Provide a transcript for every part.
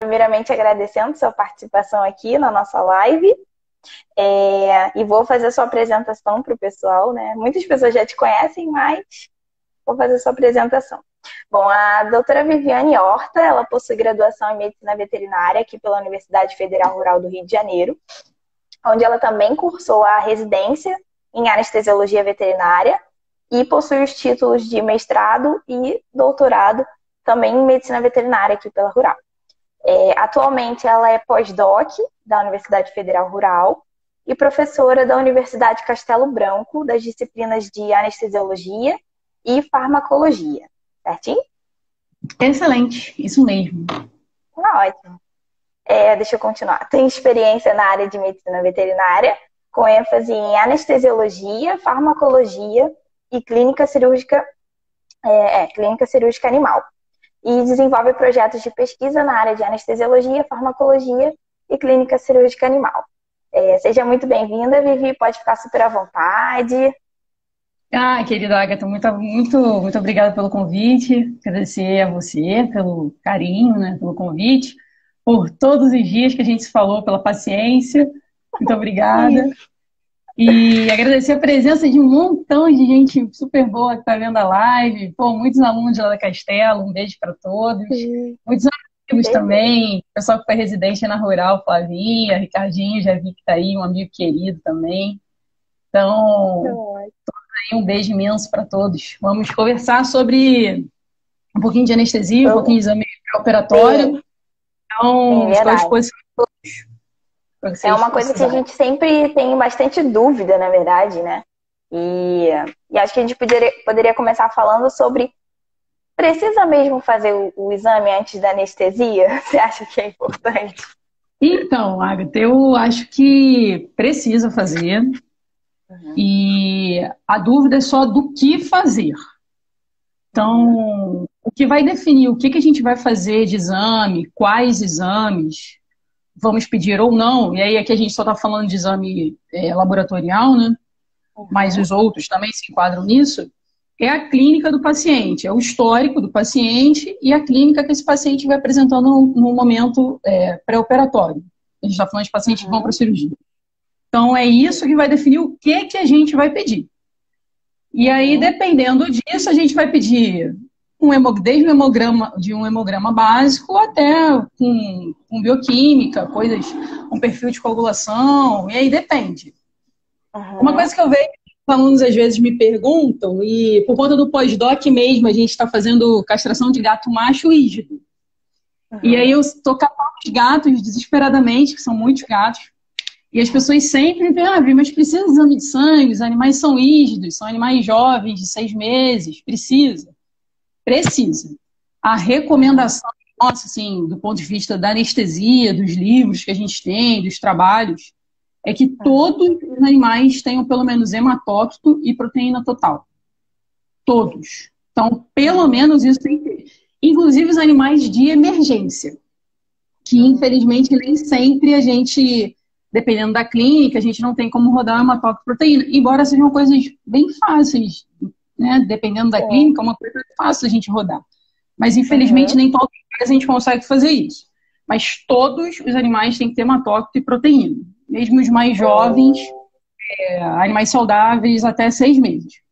primeiramente agradecendo sua participação aqui na nossa live. E vou fazer sua apresentação para o pessoal, né? Muitas pessoas já te conhecem, mas vou fazer sua apresentação. Bom, a doutora Viviane Horta, ela possui graduação em Medicina Veterinária aqui pela Universidade Federal Rural do Rio de Janeiro, onde ela também cursou a residência em Anestesiologia Veterinária e possui os títulos de mestrado e doutorado também em Medicina Veterinária aqui pela Rural. Atualmente ela é pós-doc da Universidade Federal Rural e professora da Universidade Castelo Branco das disciplinas de Anestesiologia e Farmacologia. Certinho? Excelente, isso mesmo. Ótimo. Deixa eu continuar. Tem experiência na área de Medicina Veterinária, com ênfase em Anestesiologia, Farmacologia e Clínica Cirúrgica Animal. E desenvolve projetos de pesquisa na área de Anestesiologia, Farmacologia e Clínica Cirúrgica Animal. Seja muito bem-vinda, Vivi, pode ficar super à vontade. Querida Agatha, muito obrigada pelo convite, agradecer a você pelo carinho, né, pelo convite, por todos os dias que a gente se falou, pela paciência, muito obrigada. E agradecer a presença de um montão de gente super boa que está vendo a live, muitos alunos lá da Castelo, um beijo para todos, muitos amigos também, pessoal que foi residente na Rural, Flavinha, Ricardinho, já vi que está aí, um amigo querido também. Então, um beijo imenso para todos. Vamos conversar sobre um pouquinho de anestesia, um pouquinho de exame operatório. Então, estou à disposição de todos. É uma coisa que a gente sempre tem bastante dúvida, na verdade, né? E acho que a gente poderia começar falando sobre: precisa mesmo fazer o exame antes da anestesia? Você acha que é importante? Então, Agatha, eu acho que precisa fazer. E a dúvida é só do que fazer. Então, o que vai definir o que a gente vai fazer de exame, quais exames vamos pedir ou não, e aí aqui a gente só está falando de exame laboratorial, né? Mas os outros também se enquadram nisso, é a clínica do paciente, é o histórico do paciente e a clínica que esse paciente vai apresentando no momento pré-operatório. A gente está falando de pacientes que vão para a cirurgia. Então, é isso que vai definir o que a gente vai pedir. E aí, dependendo disso, a gente vai pedir desde um hemograma básico até com bioquímica, coisas com perfil de coagulação, e aí depende. Uma coisa que eu vejo que os alunos às vezes me perguntam, e por conta do pós-doc mesmo, a gente está fazendo castração de gato macho rígido. E aí eu estou catando os gatos desesperadamente, que são muitos gatos. E as pessoas sempre me perguntam, mas precisa de exame de sangue? Os animais são rígidos, são animais jovens, de 6 meses. Precisa. A recomendação nossa, assim, do ponto de vista da anestesia, dos livros que a gente tem, dos trabalhos, é que todos os animais tenham pelo menos hematócrito e proteína total. Todos. Então, pelo menos isso tem que ter. Inclusive os animais de emergência, que infelizmente nem sempre a gente... Dependendo da clínica, a gente não tem como rodar uma proteína, embora sejam coisas bem fáceis, né? Dependendo da clínica, é uma coisa fácil a gente rodar. Mas, infelizmente, nem todas as vezes a gente consegue fazer isso. Mas todos os animais têm que ter hematócrito e proteína. Mesmo os mais jovens, animais saudáveis, até 6 meses.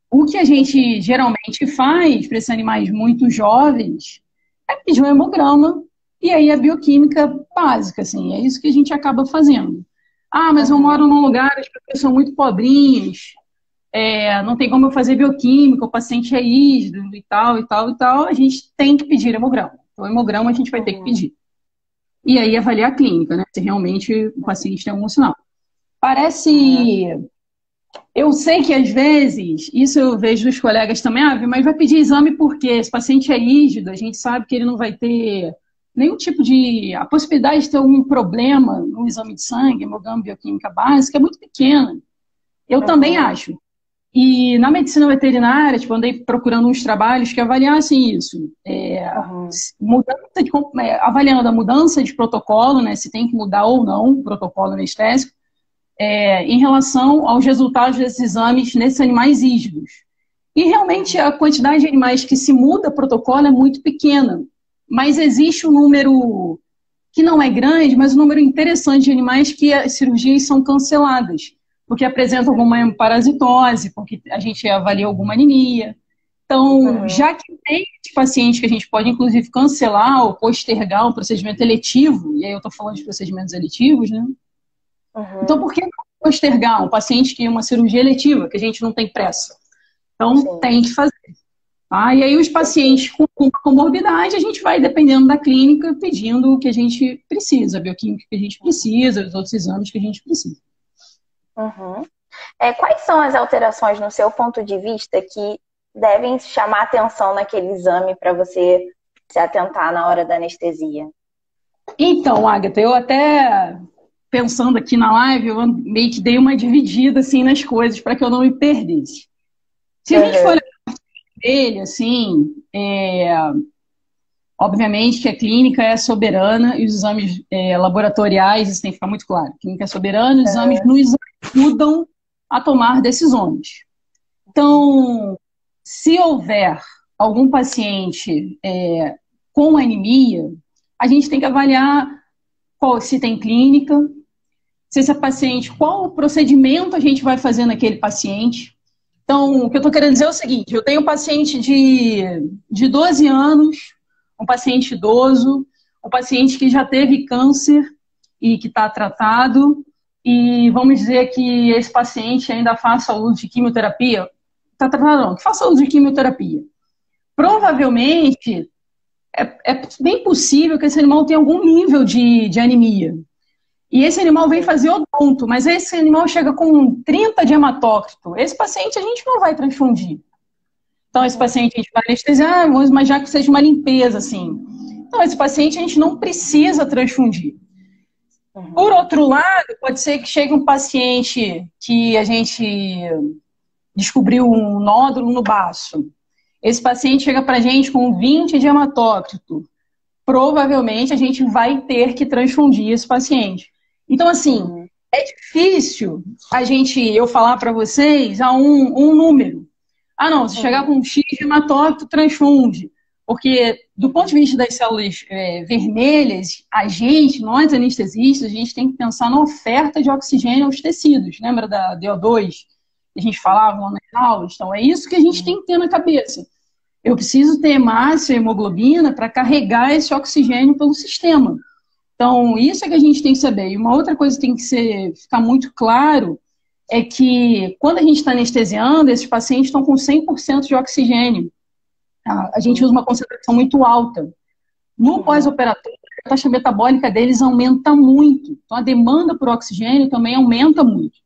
O que a gente geralmente faz para esses animais muito jovens é pedir um hemograma. E aí a bioquímica básica, assim, é isso que a gente acaba fazendo. Mas eu moro num lugar, as pessoas são muito pobrinhas, não tem como eu fazer bioquímica, o paciente é rígido e tal, a gente tem que pedir hemograma. Então, hemograma a gente vai ter que pedir. E aí avaliar a clínica, né? Se realmente o paciente tem algum sinal. Eu sei que às vezes, isso eu vejo dos colegas também, mas vai pedir exame porque esse paciente é rígido, a gente sabe que ele não vai ter... nenhum tipo de... A possibilidade de ter algum problema no exame de sangue, hemograma, bioquímica básica, é muito pequena. Eu também acho. E na medicina veterinária, andei procurando uns trabalhos que avaliassem isso. Avaliando a mudança de protocolo, né, se tem que mudar ou não o protocolo anestésico, em relação aos resultados desses exames nesses animais rígidos. E realmente a quantidade de animais que se muda protocolo é muito pequena. Mas existe um número que não é grande, mas um número interessante de animais que as cirurgias são canceladas, porque apresentam alguma parasitose, porque a gente avalia alguma anemia. Então, já que tem paciente que a gente pode, inclusive, cancelar ou postergar um procedimento eletivo, e aí eu estou falando de procedimentos eletivos, né? Então, por que não postergar um paciente que é uma cirurgia eletiva, que a gente não tem pressa? Então, tem que fazer. Tá? E aí, os pacientes com comorbidade, a gente vai, dependendo da clínica, pedindo o que a gente precisa, a bioquímica que a gente precisa, os outros exames que a gente precisa. Quais são as alterações, no seu ponto de vista, que devem chamar atenção naquele exame para você se atentar na hora da anestesia? Então, Agatha, eu até, pensando aqui na live, eu meio que dei uma dividida assim nas coisas para que eu não me perdesse. Se a gente for olhar ele, assim, obviamente que a clínica é soberana e os exames laboratoriais, isso tem que ficar muito claro. A clínica é soberana, os exames nos ajudam a tomar decisões. Então, se houver algum paciente com anemia, a gente tem que avaliar se tem clínica, se esse paciente, qual o procedimento a gente vai fazer naquele paciente. Então, o que eu estou querendo dizer é o seguinte, eu tenho um paciente de 12 anos, um paciente idoso, um paciente que já teve câncer e que está tratado, e vamos dizer que esse paciente ainda faça uso de quimioterapia, está tratado não, que faça uso de quimioterapia. Provavelmente, é bem possível que esse animal tenha algum nível de anemia. E esse animal vem fazer odonto, mas esse animal chega com 30 de hematócrito. Esse paciente a gente não vai transfundir. Então, esse paciente a gente vai anestesiar, vamos imaginar que seja uma limpeza, assim. Então, esse paciente a gente não precisa transfundir. Por outro lado, pode ser que chegue um paciente que a gente descobriu um nódulo no baço. Esse paciente chega pra gente com 20 de hematócrito. Provavelmente a gente vai ter que transfundir esse paciente. Então, assim, é difícil eu falar para vocês um número. Ah, não, se chegar com um X de hematócrito, transfunde. Porque, do ponto de vista das células vermelhas, nós anestesistas, a gente tem que pensar na oferta de oxigênio aos tecidos. Lembra da DO2 que a gente falava lá nas aulas? Então, é isso que a gente tem que ter na cabeça. Eu preciso ter hemácia e hemoglobina para carregar esse oxigênio pelo sistema. Então, isso é que a gente tem que saber. E uma outra coisa que tem que ficar muito claro é que quando a gente está anestesiando, esses pacientes estão com 100% de oxigênio. A gente usa uma concentração muito alta. No pós-operatório, a taxa metabólica deles aumenta muito. Então, a demanda por oxigênio também aumenta muito.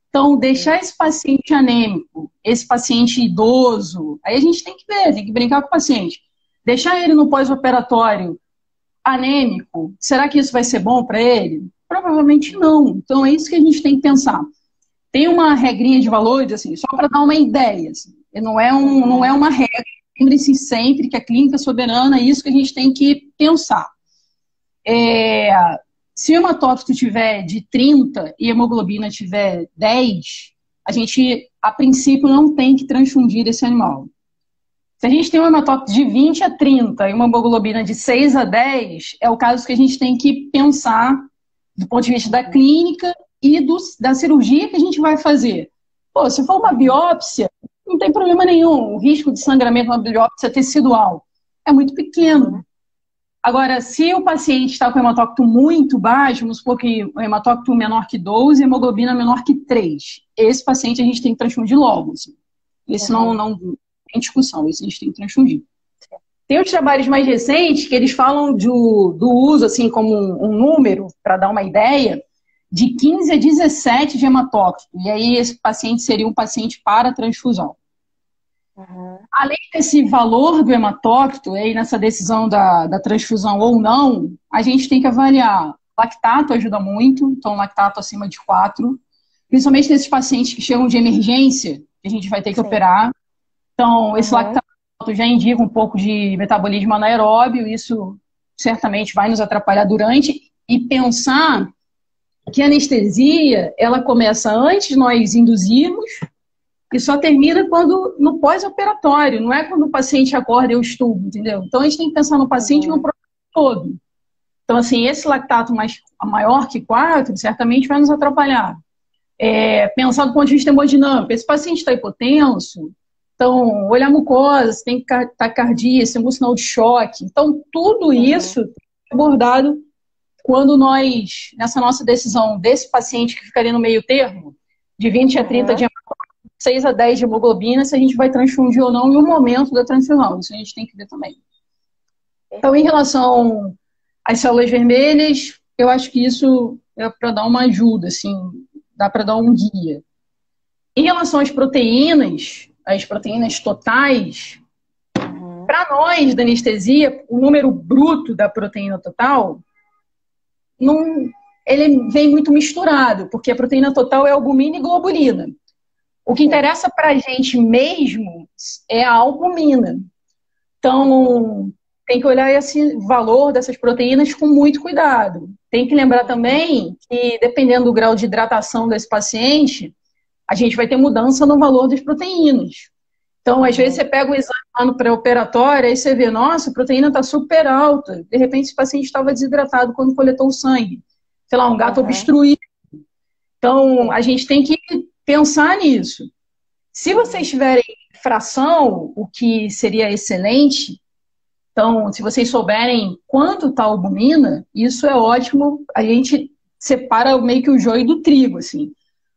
Então, deixar esse paciente anêmico, esse paciente idoso, aí a gente tem que ver, tem que brincar com o paciente. Deixar ele no pós-operatório anêmico, será que isso vai ser bom para ele? Provavelmente não. Então, é isso que a gente tem que pensar. Tem uma regrinha de valores, assim, só para dar uma ideia. Assim, não é uma regra. Lembre-se sempre que a clínica é soberana, é isso que a gente tem que pensar. Se o hematócrito tiver de 30 e a hemoglobina tiver 10, a gente, a princípio, não tem que transfundir esse animal. Se a gente tem um hematócrito de 20 a 30 e uma hemoglobina de 6 a 10, é o caso que a gente tem que pensar do ponto de vista da clínica e da cirurgia que a gente vai fazer. Pô, se for uma biópsia, não tem problema nenhum. O risco de sangramento numa biópsia tecidual é muito pequeno. Agora, se o paciente está com hematócrito muito baixo, vamos supor que o hematócrito menor que 12 e a hemoglobina menor que 3. Esse paciente a gente tem que transfundir logo. Assim. Esse não tem discussão, esse a gente tem que transfundir. Tem os trabalhos mais recentes que eles falam do uso, assim, como um número, para dar uma ideia, de 15 a 17 de hematócrito. E aí esse paciente seria um paciente para transfusão. Além desse valor do hematócrito, aí nessa decisão da transfusão ou não, a gente tem que avaliar. Lactato ajuda muito, então lactato acima de 4. Principalmente nesses pacientes que chegam de emergência, que a gente vai ter que operar. Então, esse lactato já indica um pouco de metabolismo anaeróbio, isso certamente vai nos atrapalhar durante. E pensar que a anestesia, ela começa antes de nós induzirmos, e só termina no pós-operatório, não é quando o paciente acorda e eu estudo, entendeu? Então a gente tem que pensar no paciente no processo todo. Então, assim, esse lactato maior que 4 certamente vai nos atrapalhar. Pensar do ponto de vista hemodinâmico, esse paciente está hipotenso, então, olhar a mucosa, se tem taquicardia, se tem algum sinal de choque. Então, tudo isso é abordado quando nós, nessa nossa decisão desse paciente que ficaria no meio termo, de 20 a 30 de 6 a 10 de hemoglobina, se a gente vai transfundir ou não e o momento da transfusão. Isso a gente tem que ver também. Então, em relação às células vermelhas, eu acho que isso é para dar uma ajuda, assim, dá para dar um guia. Em relação às proteínas totais, para nós da anestesia, o número bruto da proteína total, ele vem muito misturado, porque a proteína total é albumina e globulina. O que interessa para a gente mesmo é a albumina. Então, tem que olhar esse valor dessas proteínas com muito cuidado. Tem que lembrar também que, dependendo do grau de hidratação desse paciente, a gente vai ter mudança no valor das proteínas. Então, às vezes, você pega um exame lá no pré-operatório e você vê, nossa, a proteína está super alta. De repente, esse paciente estava desidratado quando coletou o sangue. Sei lá, um gato obstruído. Então, a gente tem que pensar nisso. Se vocês tiverem fração, o que seria excelente, então, se vocês souberem quanto está a albumina, isso é ótimo. A gente separa meio que o joio do trigo, assim.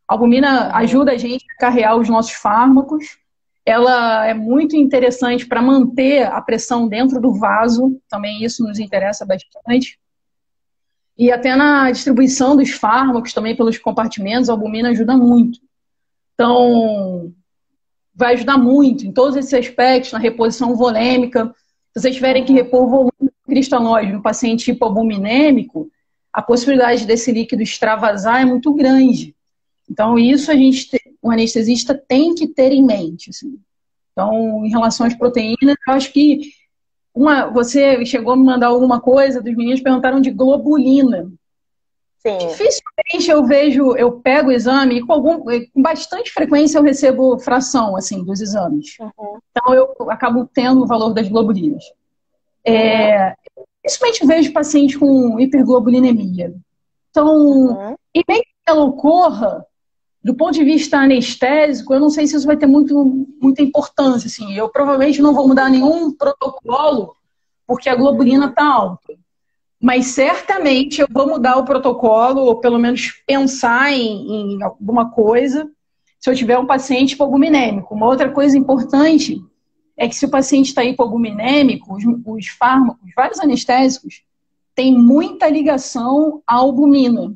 A albumina ajuda a gente a carregar os nossos fármacos. Ela é muito interessante para manter a pressão dentro do vaso. Também isso nos interessa bastante. E até na distribuição dos fármacos, também pelos compartimentos, a albumina ajuda muito. Então, vai ajudar muito em todos esses aspectos, na reposição volêmica. Se vocês tiverem que repor volume cristalóide no paciente hipoalbuminêmico, a possibilidade desse líquido extravasar é muito grande. Então, isso o anestesista tem que ter em mente. Assim. Então, em relação às proteínas, eu acho que você chegou a me mandar alguma coisa, dos meninos perguntaram de globulina. Sim. Dificilmente eu pego o exame e com bastante frequência eu recebo fração assim, dos exames. Então eu acabo tendo o valor das globulinas. Principalmente vejo paciente com hiperglobulinemia. Então, e bem que ela ocorra, do ponto de vista anestésico, eu não sei se isso vai ter muita importância. Assim. Eu provavelmente não vou mudar nenhum protocolo porque a globulina está alta. Mas certamente eu vou mudar o protocolo, ou pelo menos pensar em alguma coisa, se eu tiver um paciente hipoalbuminêmico. Uma outra coisa importante é que se o paciente está hipoalbuminêmico, os fármacos, vários anestésicos, têm muita ligação à albumina.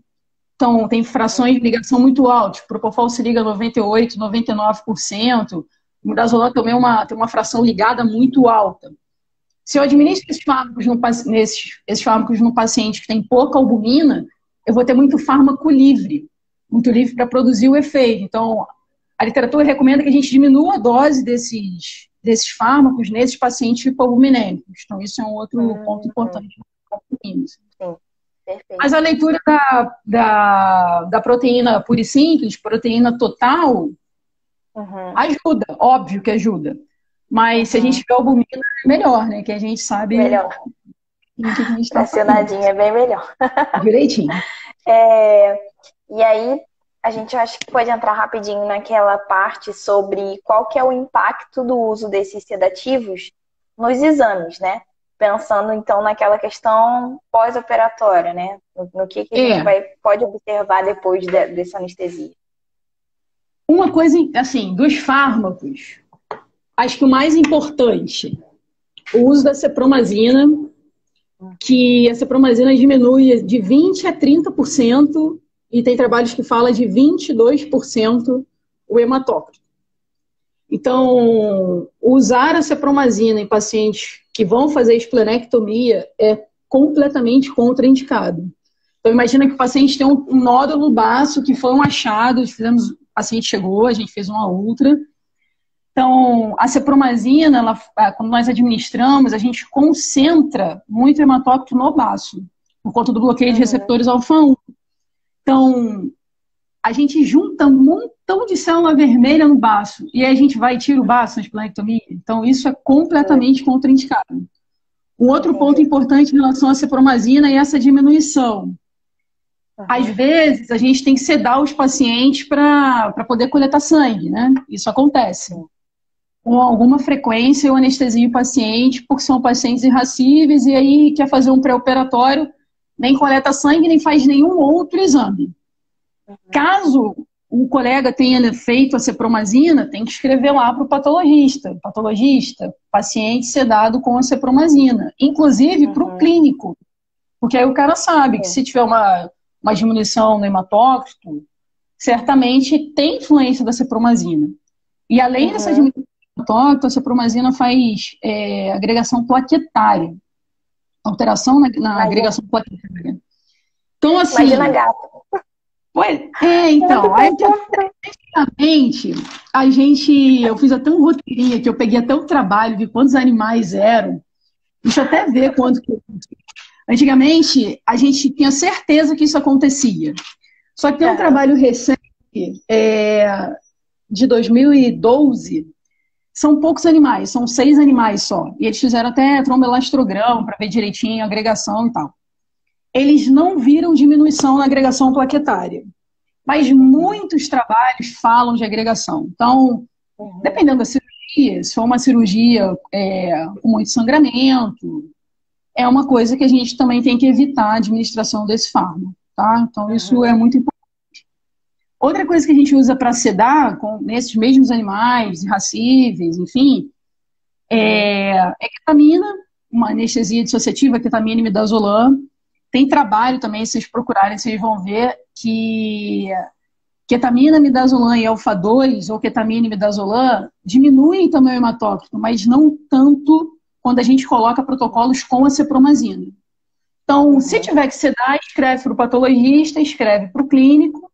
Então, tem frações de ligação muito altas. O Propofol se liga 98%, 99%. O midazolam também tem uma fração ligada muito alta. Se eu administro esses fármacos no paciente que tem pouca albumina, eu vou ter muito fármaco livre para produzir o efeito. Então, a literatura recomenda que a gente diminua a dose desses fármacos nesses pacientes hipoalbuminêmicos. Então, isso é um outro ponto importante. Sim, perfeito. Mas a leitura da proteína pura e simples, proteína total, ajuda, óbvio que ajuda. Mas se a gente tiver albumina, é melhor, né? Que a gente sabe... Melhor. Acionadinha é bem melhor. Direitinho. E aí, a gente acho que pode entrar rapidinho naquela parte sobre qual que é o impacto do uso desses sedativos nos exames, né? Pensando, então, naquela questão pós-operatória, né? No que a gente pode observar depois dessa anestesia. Uma coisa, assim, dos fármacos... Acho que o mais importante, o uso da cepromazina, que a cepromazina diminui de 20% a 30%, e tem trabalhos que falam de 22% o hematócrito. Então, usar a cepromazina em pacientes que vão fazer esplenectomia é completamente contraindicado. Então, imagina que o paciente tem um nódulo no baço que foi um achado, o paciente chegou, a gente fez uma ultra. Então, a cepromazina, quando nós administramos, a gente concentra muito hematócrito no baço, por conta do bloqueio de receptores alfa-1. Então, a gente junta um montão de célula vermelha no baço, e aí a gente vai e tira o baço na esplenectomia. Então, isso é completamente contraindicado. Um outro ponto importante em relação à cepromazina é essa diminuição. Às vezes, a gente tem que sedar os pacientes para poder coletar sangue, né? Isso acontece. Com alguma frequência, eu anestesio o paciente, porque são pacientes irracíveis, e aí quer fazer um pré-operatório, nem coleta sangue, nem faz nenhum outro exame. Caso o colega tenha feito a cepromazina, tem que escrever lá para o patologista. Patologista, paciente sedado com a cepromazina. Inclusive para o clínico. Porque aí o cara sabe que se tiver uma diminuição no hematócrito, certamente tem influência da cepromazina. E além dessa diminuição do hematócrito, a cepromazina faz agregação plaquetária. Alteração na agregação plaquetária. Então, assim... Imagina gato. Então, antigamente, eu fiz até um roteirinho que eu peguei até o trabalho de quantos animais eram. Deixa eu até ver quanto que... Antigamente, a gente tinha certeza que isso acontecia. Só que tem um trabalho recente, de 2012, são poucos animais, são 6 animais só. E eles fizeram até tromboelastrograma para ver direitinho a agregação e tal. Eles não viram diminuição na agregação plaquetária. Mas muitos trabalhos falam de agregação. Então, dependendo da cirurgia, se for uma cirurgia com muito sangramento, é uma coisa que a gente também tem que evitar a administração desse fármaco, tá? Então, isso é muito importante. Outra coisa que a gente usa para sedar, nesses mesmos animais, irracíveis, enfim, é ketamina, uma anestesia dissociativa, ketamina e midazolam. Tem trabalho também, se vocês procurarem, vocês vão ver que ketamina, midazolam e alfa-2, ou ketamina e midazolam, diminuem também o hematócrito, mas não tanto quando a gente coloca protocolos com a cepromazina. Então, se tiver que sedar, escreve para o patologista, escreve para o clínico,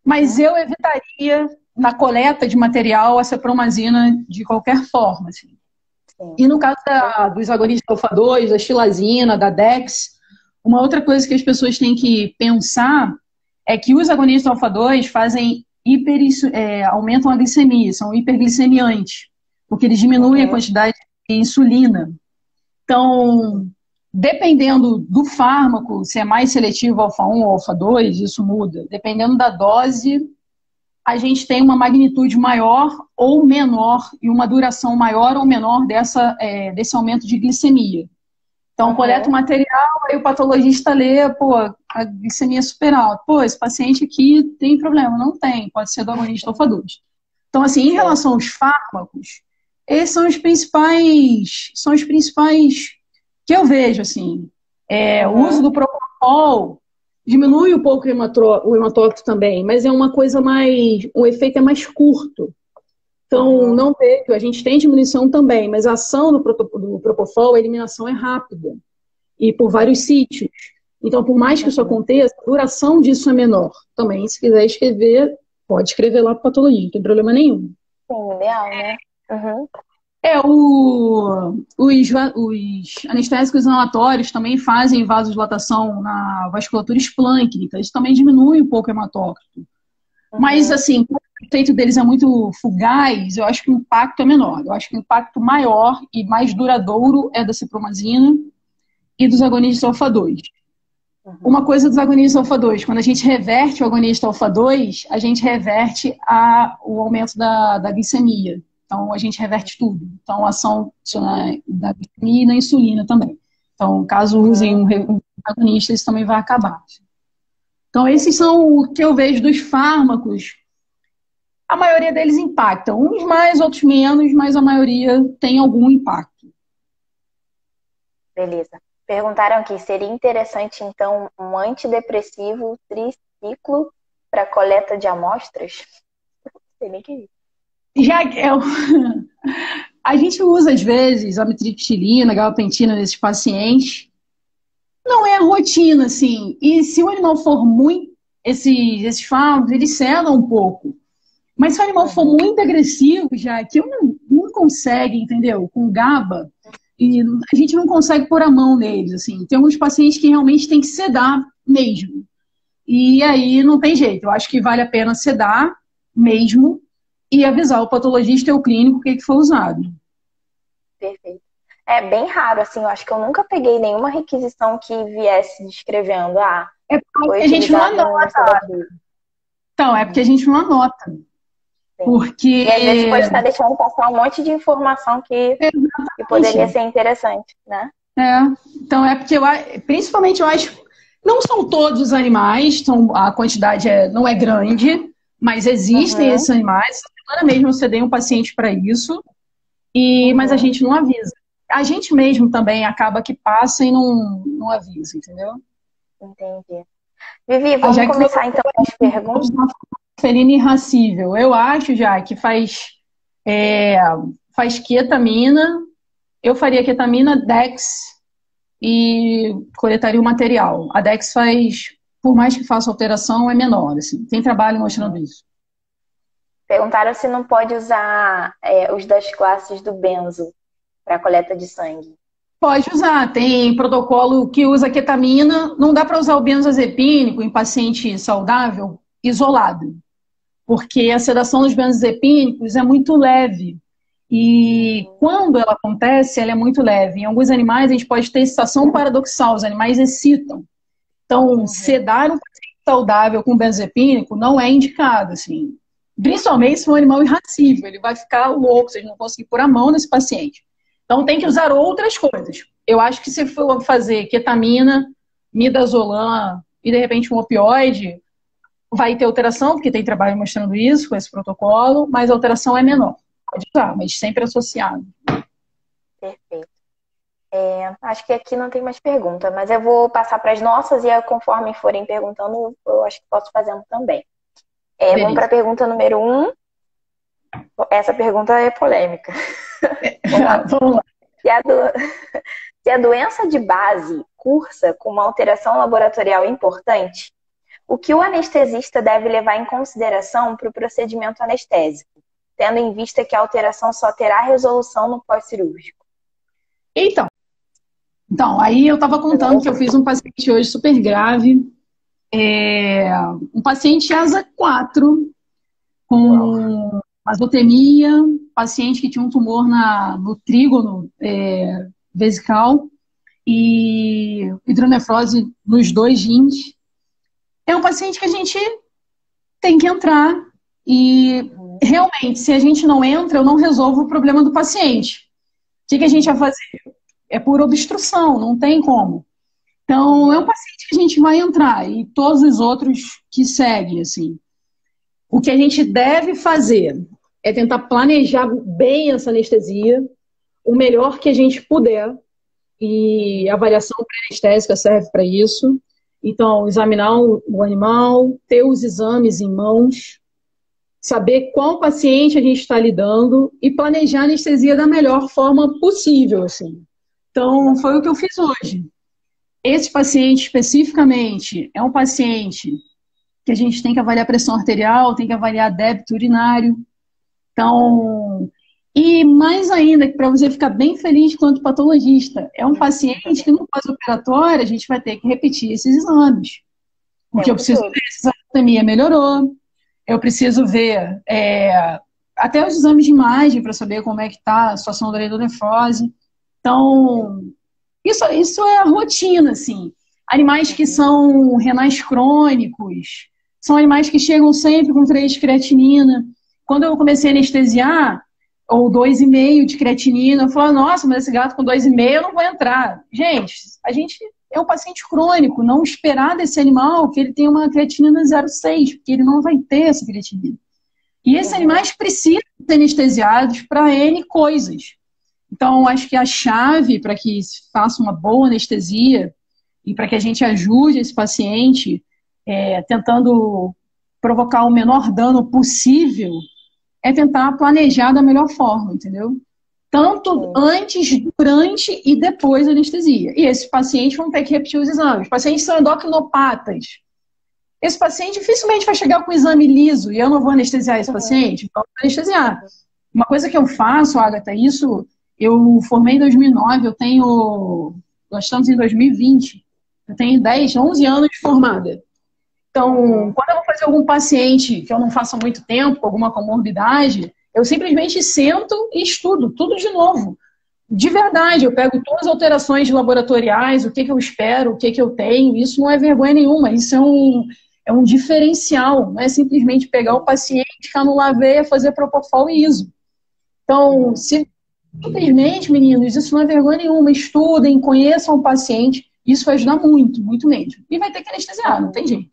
mas eu evitaria, na coleta de material, a cepromazina de qualquer forma. Assim. E no caso dos agonistas alfa-2, da xilazina, da Dex, uma outra coisa que as pessoas têm que pensar é que os agonistas alfa-2 fazem aumentam a glicemia, são hiperglicemiantes, porque eles diminuem a quantidade de insulina. Então, dependendo do fármaco, se é mais seletivo alfa-1 ou alfa-2, isso muda. Dependendo da dose, a gente tem uma magnitude maior ou menor e uma duração maior ou menor desse aumento de glicemia. Então, coleta o material, aí o patologista lê, a glicemia é super alta. Esse paciente aqui tem problema. Não tem, pode ser do agonista alfa-2. Então, assim, em relação aos fármacos, esses são os principais que eu vejo, assim. O uso do propofol diminui um pouco o hematócrito também, mas é uma coisa o efeito é mais curto. Então, não vejo, a gente tem diminuição também, mas a ação do propofol, a eliminação é rápida. E por vários sítios. Então, por mais que isso aconteça, a duração disso é menor. Também, se quiser escrever, pode escrever lá para o patologista, não tem problema nenhum. Sim, ideal, né? Os anestésicos inalatórios também fazem vasodilatação na vasculatura esplâncnica. Isso também diminui um pouco o hematócrito. Mas, assim, como o efeito deles é muito fugaz, eu acho que o impacto é menor. Eu acho que o impacto maior e mais duradouro é da cepromazina e dos agonistas alfa-2. Uma coisa dos agonistas alfa-2, quando a gente reverte o agonista alfa-2, a gente reverte o aumento da glicemia. Então, a gente reverte tudo. Então, a ação da glicemia e da insulina também. Então, caso usem um agonista, isso também vai acabar. Então, esses são o que eu vejo dos fármacos. A maioria deles impactam. Uns mais, outros menos, mas a maioria tem algum impacto. Beleza. Perguntaram aqui, seria interessante, então, um antidepressivo triciclo para coleta de amostras? Não sei nem o que é isso. A gente usa, às vezes, amitriptilina, gabapentina nesses pacientes. Não é a rotina, assim. E se o animal for muito... Esses fármacos, eles sedam um pouco. Mas se o animal for muito agressivo, já que não consegue, entendeu? Com GABA, e a gente não consegue pôr a mão neles, assim. Tem alguns pacientes que realmente tem que sedar mesmo. E aí não tem jeito. Eu acho que vale a pena sedar mesmo e avisar o patologista e o clínico o que foi usado. Perfeito. É bem raro, assim, eu acho que eu nunca peguei nenhuma requisição que viesse descrevendo, É porque foi a gente não utilizado no anota. Mercedes. Então, é porque a gente não anota. Sim. Porque. E às vezes pode estar deixando passar um monte de informação que poderia Exatamente. ser interessante, né? É. Então, é porque principalmente eu acho. Não são todos os animais, a quantidade não é grande, mas existem Uhum, esses animais. Agora mesmo eu cedei um paciente para isso, mas a uhum, gente não avisa. A gente mesmo também acaba que passa e não avisa, entendeu? entendi. Vivi, A vamos Jack começar então com as perguntas. felina irracível. Eu acho já que é, faz ketamina. Eu faria ketamina, Dex e coletaria o material. A Dex faz, por mais que faça alteração, é menor. Assim. Tem trabalho mostrando isso. Perguntaram se não pode usar os das classes do benzo para coleta de sangue. Pode usar, tem protocolo que usa ketamina. Não dá para usar o benzodiazepínico em paciente saudável isolado, porque a sedação dos benzodiazepínicos é muito leve. E quando ela acontece, ela é muito leve. Em alguns animais, a gente pode ter excitação paradoxal, os animais excitam. Então, sedar um paciente saudável com benzodiazepínico não é indicado, assim. Principalmente se for um animal irracível, ele vai ficar louco, vocês não conseguir pôr a mão nesse paciente. Então, tem que usar outras coisas. Eu acho que se for fazer ketamina, midazolam e, de repente, um opioide, vai ter alteração, porque tem trabalho mostrando isso com esse protocolo, mas a alteração é menor. Pode usar, mas sempre associado. Perfeito. Acho que aqui não tem mais pergunta, mas eu vou passar para as nossas e conforme forem perguntando, eu acho que posso fazendo também. Vamos para a pergunta número 1. Essa pergunta é polêmica. Vamos lá. Se a doença de base cursa com uma alteração laboratorial importante, o que o anestesista deve levar em consideração para o procedimento anestésico, tendo em vista que a alteração só terá resolução no pós-cirúrgico? Então, aí eu estava contando que eu fiz um paciente hoje super grave, um paciente asa 4, com azotemia, paciente que tinha um tumor no trígono vesical e hidronefrose nos 2 rins. É um paciente que a gente tem que entrar e realmente, se a gente não entra, eu não resolvo o problema do paciente. O que a gente vai fazer? É por obstrução, não tem como. Então, é um paciente que a gente vai entrar e todos os outros que seguem, assim. O que a gente deve fazer é tentar planejar bem essa anestesia, o melhor que a gente puder, e a avaliação pré-anestésica serve para isso. Então, examinar o animal, ter os exames em mãos, saber qual paciente a gente está lidando e planejar a anestesia da melhor forma possível, assim. Então, foi o que eu fiz hoje. Esse paciente especificamente é um paciente que a gente tem que avaliar a pressão arterial, tem que avaliar débito urinário. Então, e mais ainda, para você ficar bem feliz quanto patologista, é um paciente que no pós-operatório a gente vai ter que repetir esses exames. Porque eu preciso ver se a anemia melhorou, eu preciso ver até os exames de imagem para saber como é que está a situação da hidronefrose. Então, isso é a rotina, assim. Animais que são renais crônicos, são animais que chegam sempre com 3 de creatinina. Quando eu comecei a anestesiar, ou 2,5 de creatinina, eu falei, nossa, mas esse gato com 2,5 eu não vou entrar. Gente, a gente é um paciente crônico, não esperar desse animal que ele tenha uma creatinina 0,6, porque ele não vai ter essa creatinina. E esses animais precisam ser anestesiados para N coisas. Então, acho que a chave para que se faça uma boa anestesia e para que a gente ajude esse paciente tentando provocar o menor dano possível é tentar planejar da melhor forma, entendeu? Tanto antes, durante e depois da anestesia. E esses pacientes vão ter que repetir os exames. Os pacientes são endocrinopatas. Esse paciente dificilmente vai chegar com o exame liso e eu não vou anestesiar esse paciente, então eu vou anestesiar. Uma coisa que eu faço, Agatha, isso eu formei em 2009, nós estamos em 2020, eu tenho 10, 11 anos de formada. Então, quando eu vou fazer algum paciente que eu não faço há muito tempo, alguma comorbidade, eu simplesmente sento e estudo tudo de novo. de verdade, eu pego todas as alterações laboratoriais, o que que eu espero, o que que eu tenho, isso não é vergonha nenhuma, isso é um diferencial, não é simplesmente pegar o paciente, canular a veia, fazer propofol e ISO. Então, simplesmente, meninos, isso não é vergonha nenhuma, estudem, conheçam o paciente, isso vai ajudar muito, muito mesmo. E vai ter que anestesiar, não tem jeito.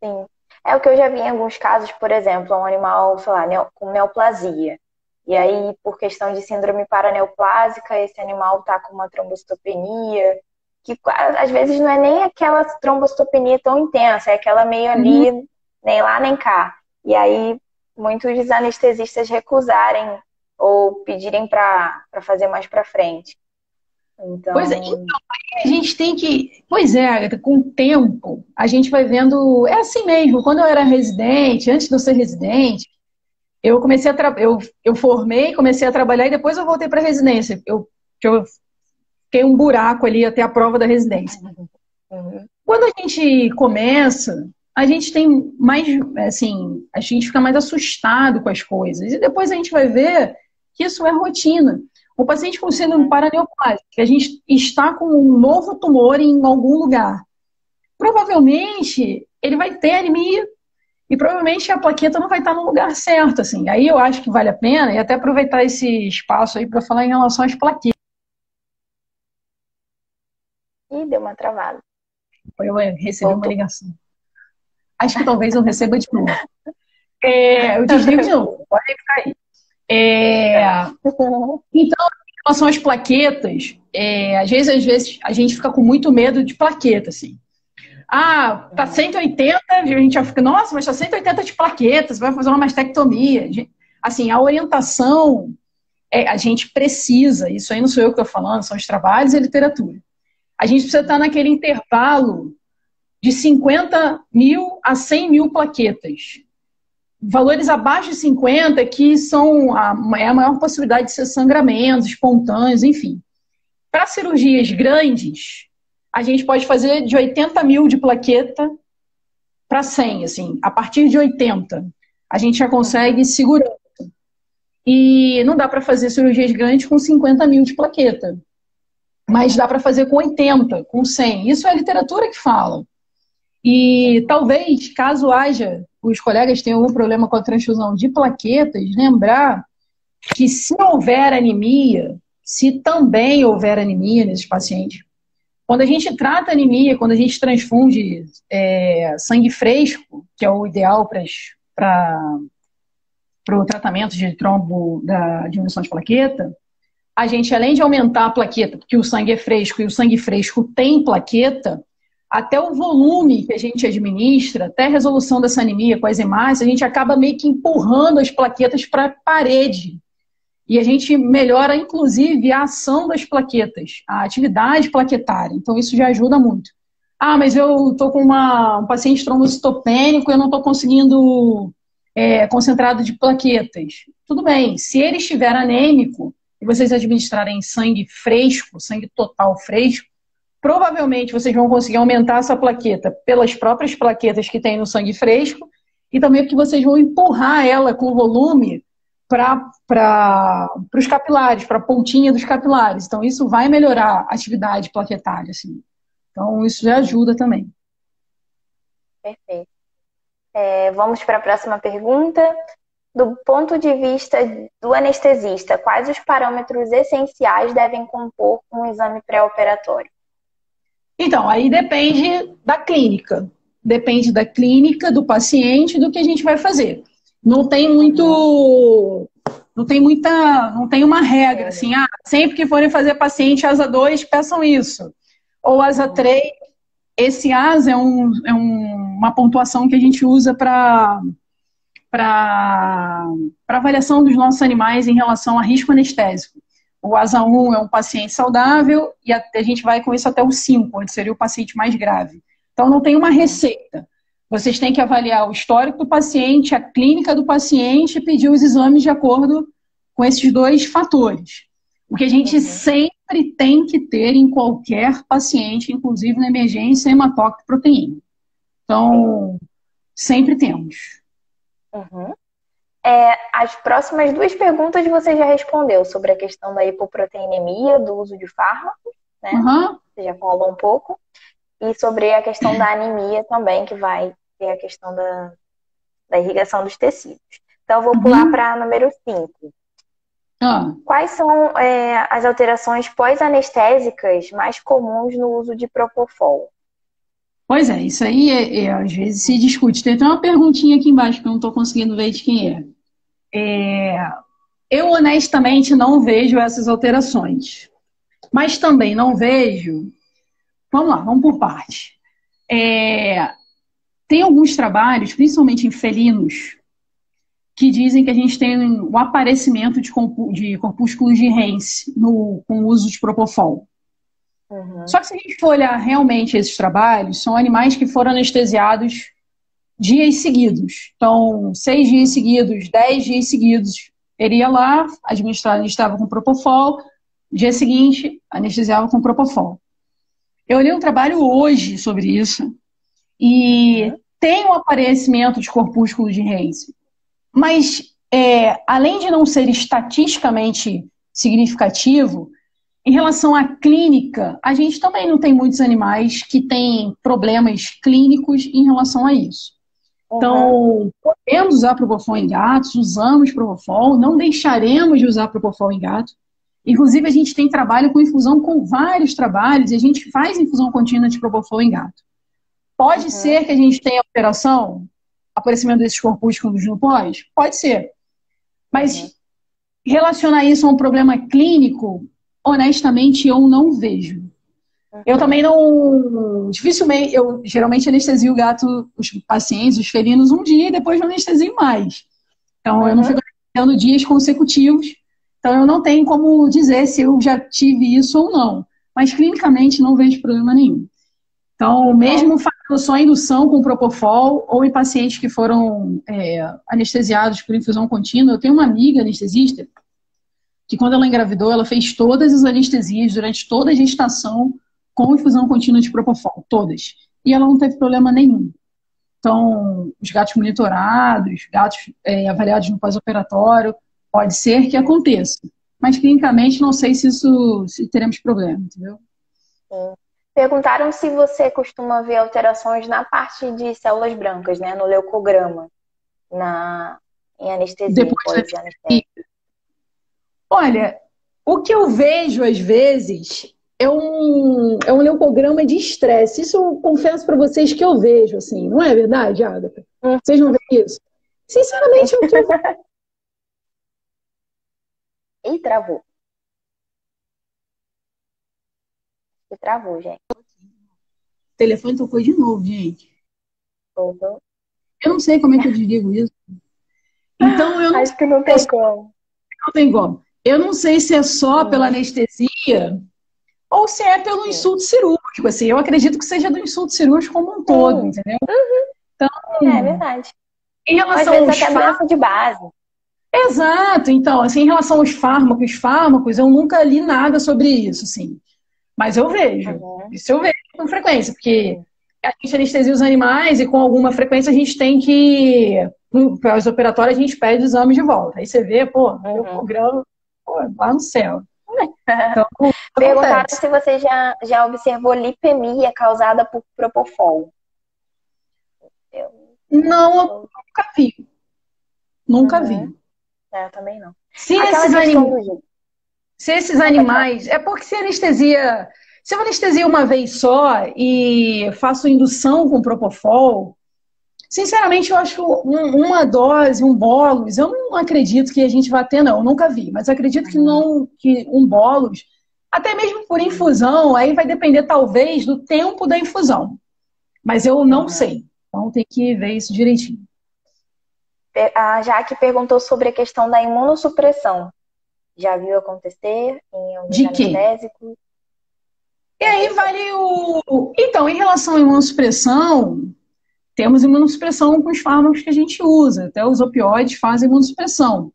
Sim. É o que eu já vi em alguns casos, por exemplo, um animal, sei lá, com neoplasia. E aí, por questão de síndrome paraneoplásica, esse animal está com uma trombocitopenia, que às vezes não é nem aquela trombocitopenia tão intensa, é aquela meio ali, nem lá nem cá. E aí, muitos anestesistas recusarem ou pedirem para fazer mais para frente. Então... Pois é, então, a gente tem que... Pois é, Agatha, com o tempo, a gente vai vendo... É assim mesmo, quando eu era residente, antes de eu ser residente, eu comecei a eu formei, comecei a trabalhar e depois eu voltei para a residência. Eu fiquei um buraco ali até a prova da residência. Quando a gente começa, a gente tem mais, assim, a gente fica mais assustado com as coisas. E depois a gente vai ver que isso é rotina. O paciente com síndrome paraneoplásica, que a gente está com um novo tumor em algum lugar. Provavelmente, ele vai ter anemia e provavelmente a plaqueta não vai estar no lugar certo, assim. Aí eu acho que vale a pena, e até aproveitar esse espaço aí para falar em relação às plaquetas. Ih, deu uma travada. Eu recebi uma ligação. Acho que talvez eu receba de novo. Eu desligo de novo, pode ficar aí. Então, em relação às plaquetas, às vezes a gente fica com muito medo de plaqueta, assim. Ah, tá 180, a gente já fica, nossa, mas tá 180 de plaquetas, vai fazer uma mastectomia. Assim, a orientação, a gente precisa, isso aí não sou eu que estou falando, são os trabalhos e a literatura. A gente precisa estar naquele intervalo de 50 mil a 100 mil plaquetas. Valores abaixo de 50 que são a maior possibilidade de ser sangramentos espontâneos, enfim. Para cirurgias grandes, a gente pode fazer de 80 mil de plaqueta para 100, assim. A partir de 80, a gente já consegue segurança. E não dá para fazer cirurgias grandes com 50 mil de plaqueta. Mas dá para fazer com 80, com 100. Isso é a literatura que fala. E talvez, caso haja, os colegas tenham algum problema com a transfusão de plaquetas, lembrar que se houver anemia, se também houver anemia nesses pacientes, quando a gente trata anemia, quando a gente transfunde sangue fresco, que é o ideal para o tratamento de trombo da diminuição de plaqueta, a gente, além de aumentar a plaqueta, porque o sangue é fresco e o sangue fresco tem plaqueta, até o volume que a gente administra, até a resolução dessa anemia com as hemácias, a gente acaba meio que empurrando as plaquetas para a parede. E a gente melhora, inclusive, a ação das plaquetas, a atividade plaquetária. Então, isso já ajuda muito. Ah, mas eu estou com um paciente trombocitopênico e eu não estou conseguindo concentrado de plaquetas. Tudo bem, se ele estiver anêmico e vocês administrarem sangue fresco, sangue total fresco, provavelmente vocês vão conseguir aumentar essa plaqueta pelas próprias plaquetas que tem no sangue fresco e também porque vocês vão empurrar ela com volume para os capilares, para a pontinha dos capilares. Então, isso vai melhorar a atividade plaquetária, assim. Então, isso já ajuda também. Perfeito. Vamos para a próxima pergunta. Do ponto de vista do anestesista, quais os parâmetros essenciais devem compor um exame pré-operatório? Então, aí depende da clínica. Depende da clínica, do paciente, do que a gente vai fazer. Não tem uma regra, assim, sempre que forem fazer paciente asa 2, peçam isso. Ou asa 3, esse asa é uma pontuação que a gente usa para avaliação dos nossos animais em relação a risco anestésico. O asa 1 é um paciente saudável e a gente vai com isso até o 5, onde seria o paciente mais grave. Então, não tem uma receita. Vocês têm que avaliar o histórico do paciente, a clínica do paciente e pedir os exames de acordo com esses dois fatores. O que a gente sempre tem que ter em qualquer paciente, inclusive na emergência, é hematócrito proteína. Então, sempre temos. As próximas duas perguntas você já respondeu sobre a questão da hipoproteinemia, do uso de fármacos, né? Uhum. Você já falou um pouco. E sobre a questão da anemia também, que vai ter a questão da irrigação dos tecidos. Então, eu vou pular para número 5. Quais são as alterações pós-anestésicas mais comuns no uso de Propofol? Pois é, isso aí às vezes se discute. Tem até uma perguntinha aqui embaixo que eu não estou conseguindo ver de quem é. Eu honestamente não vejo essas alterações, mas também não vejo. Vamos lá, vamos por parte. Tem alguns trabalhos, principalmente em felinos, que dizem que a gente tem um aparecimento de corpúsculos de Hens com o uso de Propofol. Uhum. Só que se a gente for olhar realmente esses trabalhos, são animais que foram anestesiados dias seguidos. Então, 6 dias seguidos, 10 dias seguidos, ele ia lá, anestesiava com Propofol, dia seguinte, anestesiava com Propofol. Eu olhei um trabalho hoje sobre isso e tem um aparecimento de corpúsculos de Hens. Mas, além de não ser estatisticamente significativo, em relação à clínica, a gente também não tem muitos animais que têm problemas clínicos em relação a isso. Então, podemos usar Propofol em gatos, usamos Propofol, não deixaremos de usar Propofol em gatos. Inclusive, a gente tem trabalho com infusão, com vários trabalhos, e a gente faz infusão contínua de Propofol em gato. Pode ser que a gente tenha alteração, aparecimento desses corpúsculos no pós? Pode ser. Mas relacionar isso a um problema clínico, honestamente, eu não vejo. Eu também não... Dificilmente, eu geralmente anestesio o gato, os pacientes, os felinos, um dia e depois não anestesio mais. Então, eu não fico anestesiando dias consecutivos. Então, eu não tenho como dizer se eu já tive isso ou não. Mas, clinicamente, não vejo problema nenhum. Então, mesmo fazendo só indução com Propofol ou em pacientes que foram anestesiados por infusão contínua, eu tenho uma amiga anestesista que, quando ela engravidou, ela fez todas as anestesias durante toda a gestação com infusão contínua de Propofol, todas. E ela não teve problema nenhum. Então, os gatos monitorados, gatos avaliados no pós-operatório, pode ser que aconteça. Mas, clinicamente, não sei se teremos problema, entendeu? Perguntaram se você costuma ver alterações na parte de células brancas, né? No leucograma, em anestesia. Depois da anestesia. Olha, o que eu vejo, às vezes, é um leucograma de estresse. Isso eu confesso para vocês que eu vejo, assim. Não é verdade, Agatha? Vocês não veem isso? Sinceramente, eu tô... Ih, travou. Travou, gente. O telefone tocou de novo, gente. Uhum. Eu não sei como é que eu desligo isso. Então, eu não... Acho que não tem como. Não tem como. Eu não sei se é só pela anestesia ou se é pelo insulto cirúrgico. Assim, eu acredito que seja do insulto cirúrgico como um todo, entendeu? Então, é verdade. Em relação às vezes até doença de base. Exato. Então, assim, em relação aos fármacos, eu nunca li nada sobre isso, assim. Mas eu vejo. Isso eu vejo com frequência, porque a gente anestesia os animais e com alguma frequência a gente tem que, no pós-operatório, a gente pede exame de volta. Aí você vê, meu programa, lá no céu. Então, perguntaram se você já observou lipemia causada por Propofol. Não, eu nunca vi. Nunca vi. Eu também não. Se esses animais... É porque se eu anestesia uma vez só e faço indução com Propofol, sinceramente, eu acho uma dose, um bolos, eu não acredito que a gente vai ter, não. Eu nunca vi, mas acredito que um bolos, até mesmo por infusão, aí vai depender, talvez, do tempo da infusão. Mas eu não sei. Então, tem que ver isso direitinho. A Jaque perguntou sobre a questão da imunossupressão. Já viu acontecer em alguns anestésicos? E aí vale Então, em relação à imunossupressão, temos imunossupressão com os fármacos que a gente usa. Até os opioides fazem imunossupressão.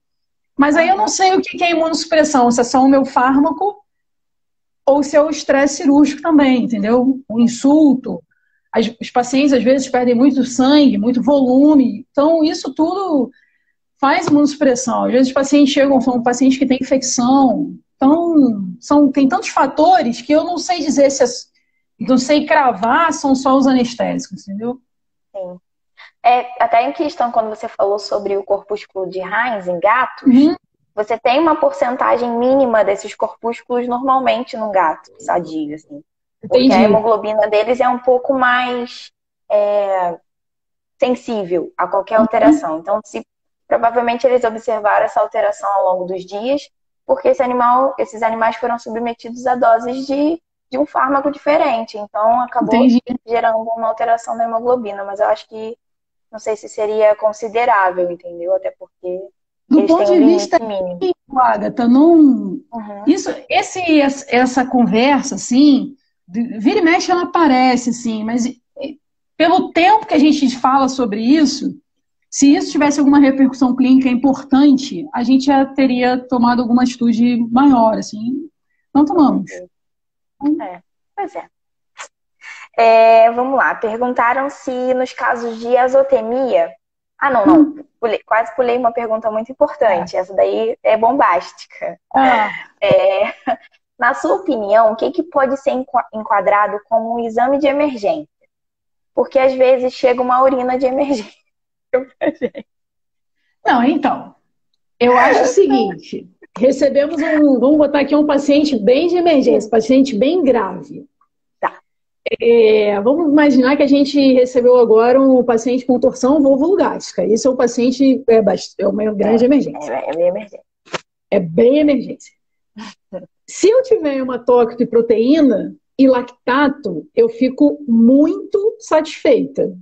Mas aí eu não sei o que é imunossupressão. Se é só o meu fármaco ou se é o estresse cirúrgico também, entendeu? O insulto. Os pacientes, às vezes, perdem muito sangue, muito volume. Então, isso tudo faz imunossupressão. Às vezes os pacientes chegam, são pacientes que têm infecção. Então, tem tantos fatores que eu não sei dizer não sei cravar, são só os anestésicos, entendeu? Sim. Até em questão, quando você falou sobre o corpúsculo de Heinz em gatos, você tem uma porcentagem mínima desses corpúsculos normalmente no gato sadio, assim. Porque Entendi. a hemoglobina deles é um pouco mais sensível a qualquer alteração. Então, provavelmente eles observaram essa alteração ao longo dos dias, porque esses animais foram submetidos a doses de um fármaco diferente. Então, acabou gerando uma alteração na hemoglobina. Mas eu acho que, não sei se seria considerável, entendeu? Até porque do eles ponto têm de um vista limite mínimo. Agatha, não... essa conversa, assim, vira e mexe ela aparece, assim, mas pelo tempo que a gente fala sobre isso, se isso tivesse alguma repercussão clínica importante, a gente já teria tomado alguma atitude maior, assim. Não tomamos. Pois é. Vamos lá. Perguntaram se nos casos de azotemia... Ah, não. Quase pulei uma pergunta muito importante. Essa daí é bombástica. Na sua opinião, o que pode ser enquadrado como um exame de emergência? Porque às vezes chega uma urina de emergência pra gente. Não, então, eu acho o seguinte, recebemos vamos botar aqui um paciente bem de emergência, paciente bem grave. Tá. Vamos imaginar que a gente recebeu agora um paciente com torção vulvogástrica. Isso é um paciente, é uma grande emergência. É bem emergência. É bem emergência. Se eu tiver hematócrito e proteína e lactato, eu fico muito satisfeita.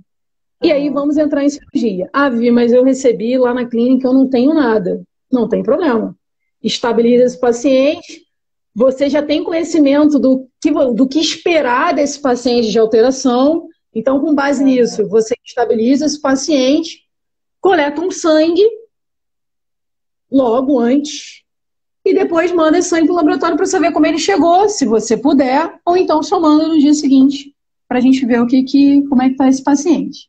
E aí vamos entrar em cirurgia. Vi, mas eu recebi lá na clínica, eu não tenho nada. Não tem problema. Estabiliza esse paciente. Você já tem conhecimento do que esperar desse paciente de alteração. Então, com base nisso, você estabiliza esse paciente, coleta um sangue logo antes e depois manda esse sangue para o laboratório para você ver como ele chegou, se você puder, ou então só manda no dia seguinte para a gente ver como é que está esse paciente.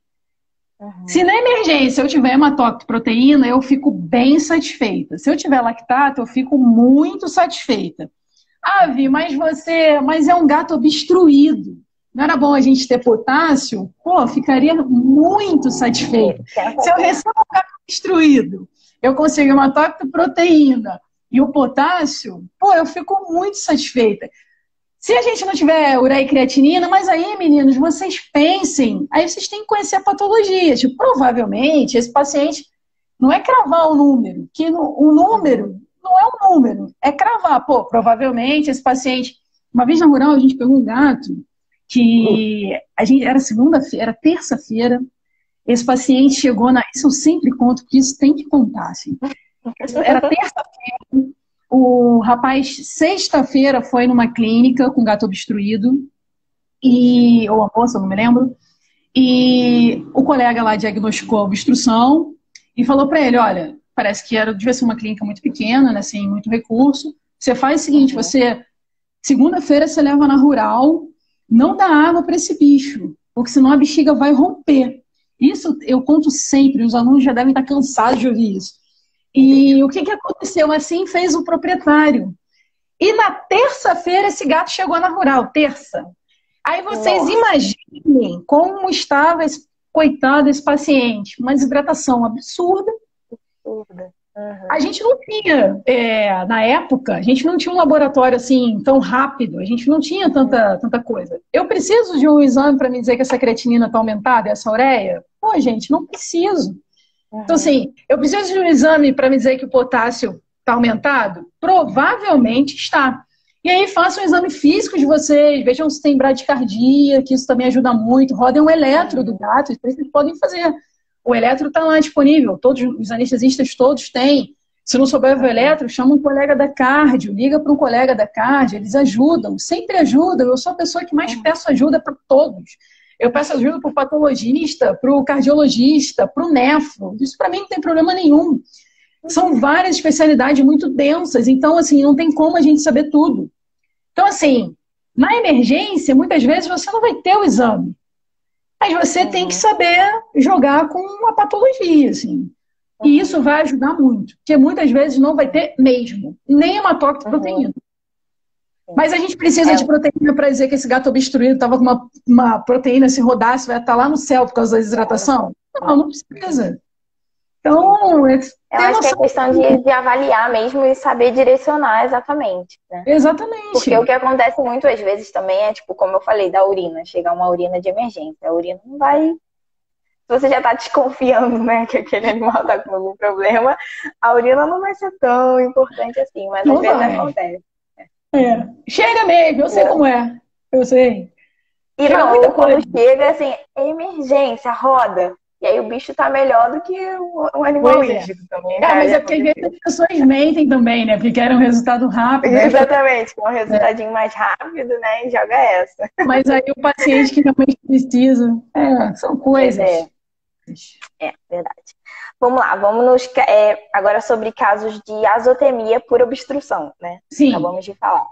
Se na emergência eu tiver hematócrito proteína, eu fico bem satisfeita. Se eu tiver lactato, eu fico muito satisfeita. Vi, mas é um gato obstruído. Não era bom a gente ter potássio? Pô, ficaria muito satisfeita. Se eu recebo um gato obstruído, eu consigo hematócrito proteína e o potássio, pô, eu fico muito satisfeita. Se a gente não tiver ureia e creatinina, mas aí, meninos, vocês pensem, aí vocês têm que conhecer a patologia. Tipo, provavelmente, esse paciente não é cravar o número, que o número não é um número, é cravar. Pô, provavelmente esse paciente... Uma vez na rural, a gente pegou um gato que era terça-feira, esse paciente chegou Isso eu sempre conto, porque isso tem que contar, assim. Era terça-feira, o rapaz, sexta-feira, foi numa clínica com gato obstruído, ou a moça, não me lembro, e o colega lá diagnosticou a obstrução e falou para ele, olha, parece que devia ser uma clínica muito pequena, né, sem muito recurso, você faz o seguinte, segunda-feira você leva na rural, não dá água para esse bicho, porque senão a bexiga vai romper. Isso eu conto sempre, os alunos já devem estar cansados de ouvir isso. E o que aconteceu? Assim fez o proprietário. E na terça-feira esse gato chegou na rural, terça. Aí vocês imaginem como estava coitado esse paciente. Uma desidratação absurda. A gente não tinha, na época, a gente não tinha um laboratório assim tão rápido, a gente não tinha tanta coisa. Eu preciso de um exame para me dizer que essa creatinina está aumentada, essa ureia? Pô, gente, não preciso. Então, assim, eu preciso de um exame para me dizer que o potássio está aumentado? Provavelmente está. E aí, façam um exame físico de vocês, vejam se tem bradicardia, que isso também ajuda muito. Rodem um eletro do gato, isso vocês podem fazer. O eletro está lá disponível, todos os anestesistas todos têm. Se não souber o eletro, chama um colega da cardio, liga para um colega da cardio, eles ajudam, sempre ajudam. Eu sou a pessoa que mais peço ajuda para todos. Eu peço ajuda para o patologista, para o cardiologista, para o nefro. Isso para mim não tem problema nenhum. São várias especialidades muito densas, então, assim, não tem como a gente saber tudo. Então, assim, na emergência, muitas vezes você não vai ter o exame. Mas você tem que saber jogar com a patologia, assim. E isso vai ajudar muito, porque muitas vezes não vai ter mesmo, nem hematócrito proteína. Mas a gente precisa de proteína para dizer que esse gato obstruído estava com uma proteína, se rodasse, vai estar lá no céu por causa da desidratação? Não, não precisa. Então, eu acho que é questão de avaliar mesmo e saber direcionar exatamente, né? Exatamente. Porque o que acontece muito às vezes também é, tipo, como eu falei, da urina, chegar uma urina de emergência. A urina não vai... Se você já tá desconfiando, né, que aquele animal tá com algum problema, a urina não vai ser tão importante assim, mas às vezes acontece. Chega mesmo, eu sei como é. Eu sei. E não, quando chega, assim, emergência, roda. E aí o bicho tá melhor do que o animal líquido também. Mas é porque às vezes as pessoas mentem também, né? Porque querem um resultado rápido. Exatamente, um resultadinho mais rápido, né? E joga essa. Mas aí o paciente que realmente precisa. São coisas. Verdade. Vamos lá, agora sobre casos de azotemia por obstrução, né? Sim. Acabamos de falar.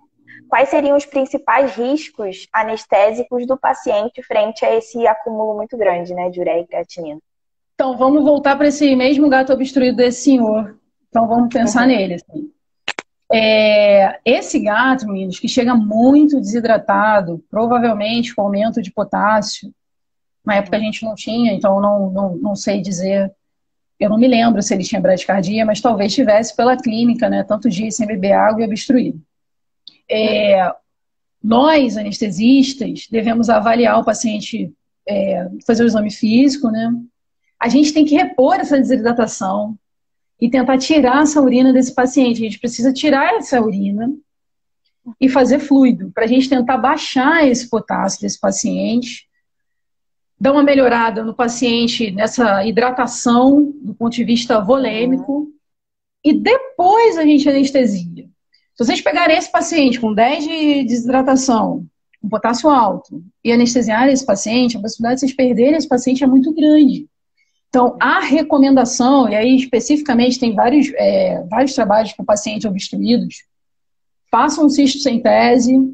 Quais seriam os principais riscos anestésicos do paciente frente a esse acúmulo muito grande, né, de ureia e creatinina? Então, vamos voltar para esse mesmo gato obstruído desse senhor. Então, vamos pensar nele. Assim. Esse gato, meninos, que chega muito desidratado, provavelmente com aumento de potássio. Na época a gente não tinha, então não sei dizer. Eu não me lembro se ele tinha bradicardia, mas talvez tivesse pela clínica, né? Tanto dias sem beber água e obstruído. Nós, anestesistas, devemos avaliar o paciente, fazer o exame físico, né? A gente tem que repor essa desidratação e tentar tirar essa urina desse paciente. A gente precisa tirar essa urina e fazer fluido, para a gente tentar baixar esse potássio desse paciente, dar uma melhorada no paciente nessa hidratação do ponto de vista volêmico e depois a gente anestesia. Se vocês pegarem esse paciente com 10 de desidratação, com potássio alto, e anestesiarem esse paciente, a possibilidade de vocês perderem esse paciente é muito grande. Então, a recomendação, e aí especificamente tem vários trabalhos com pacientes obstruídos, façam um cistocentese,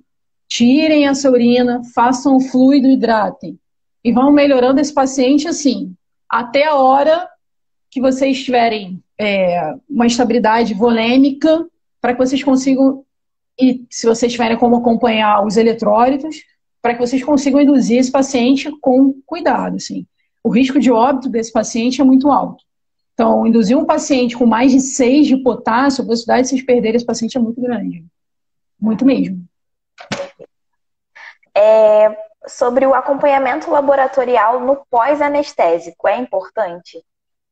tirem essa urina, façam o fluido, hidratem. E vão melhorando esse paciente assim, até a hora que vocês tiverem uma estabilidade volêmica, para que vocês consigam, e se vocês tiverem como acompanhar os eletrólitos, para que vocês consigam induzir esse paciente com cuidado, assim. O risco de óbito desse paciente é muito alto. Então, induzir um paciente com mais de 6 de potássio, a possibilidade de vocês perderem esse paciente é muito grande. Muito mesmo. Sobre o acompanhamento laboratorial no pós-anestésico, é importante?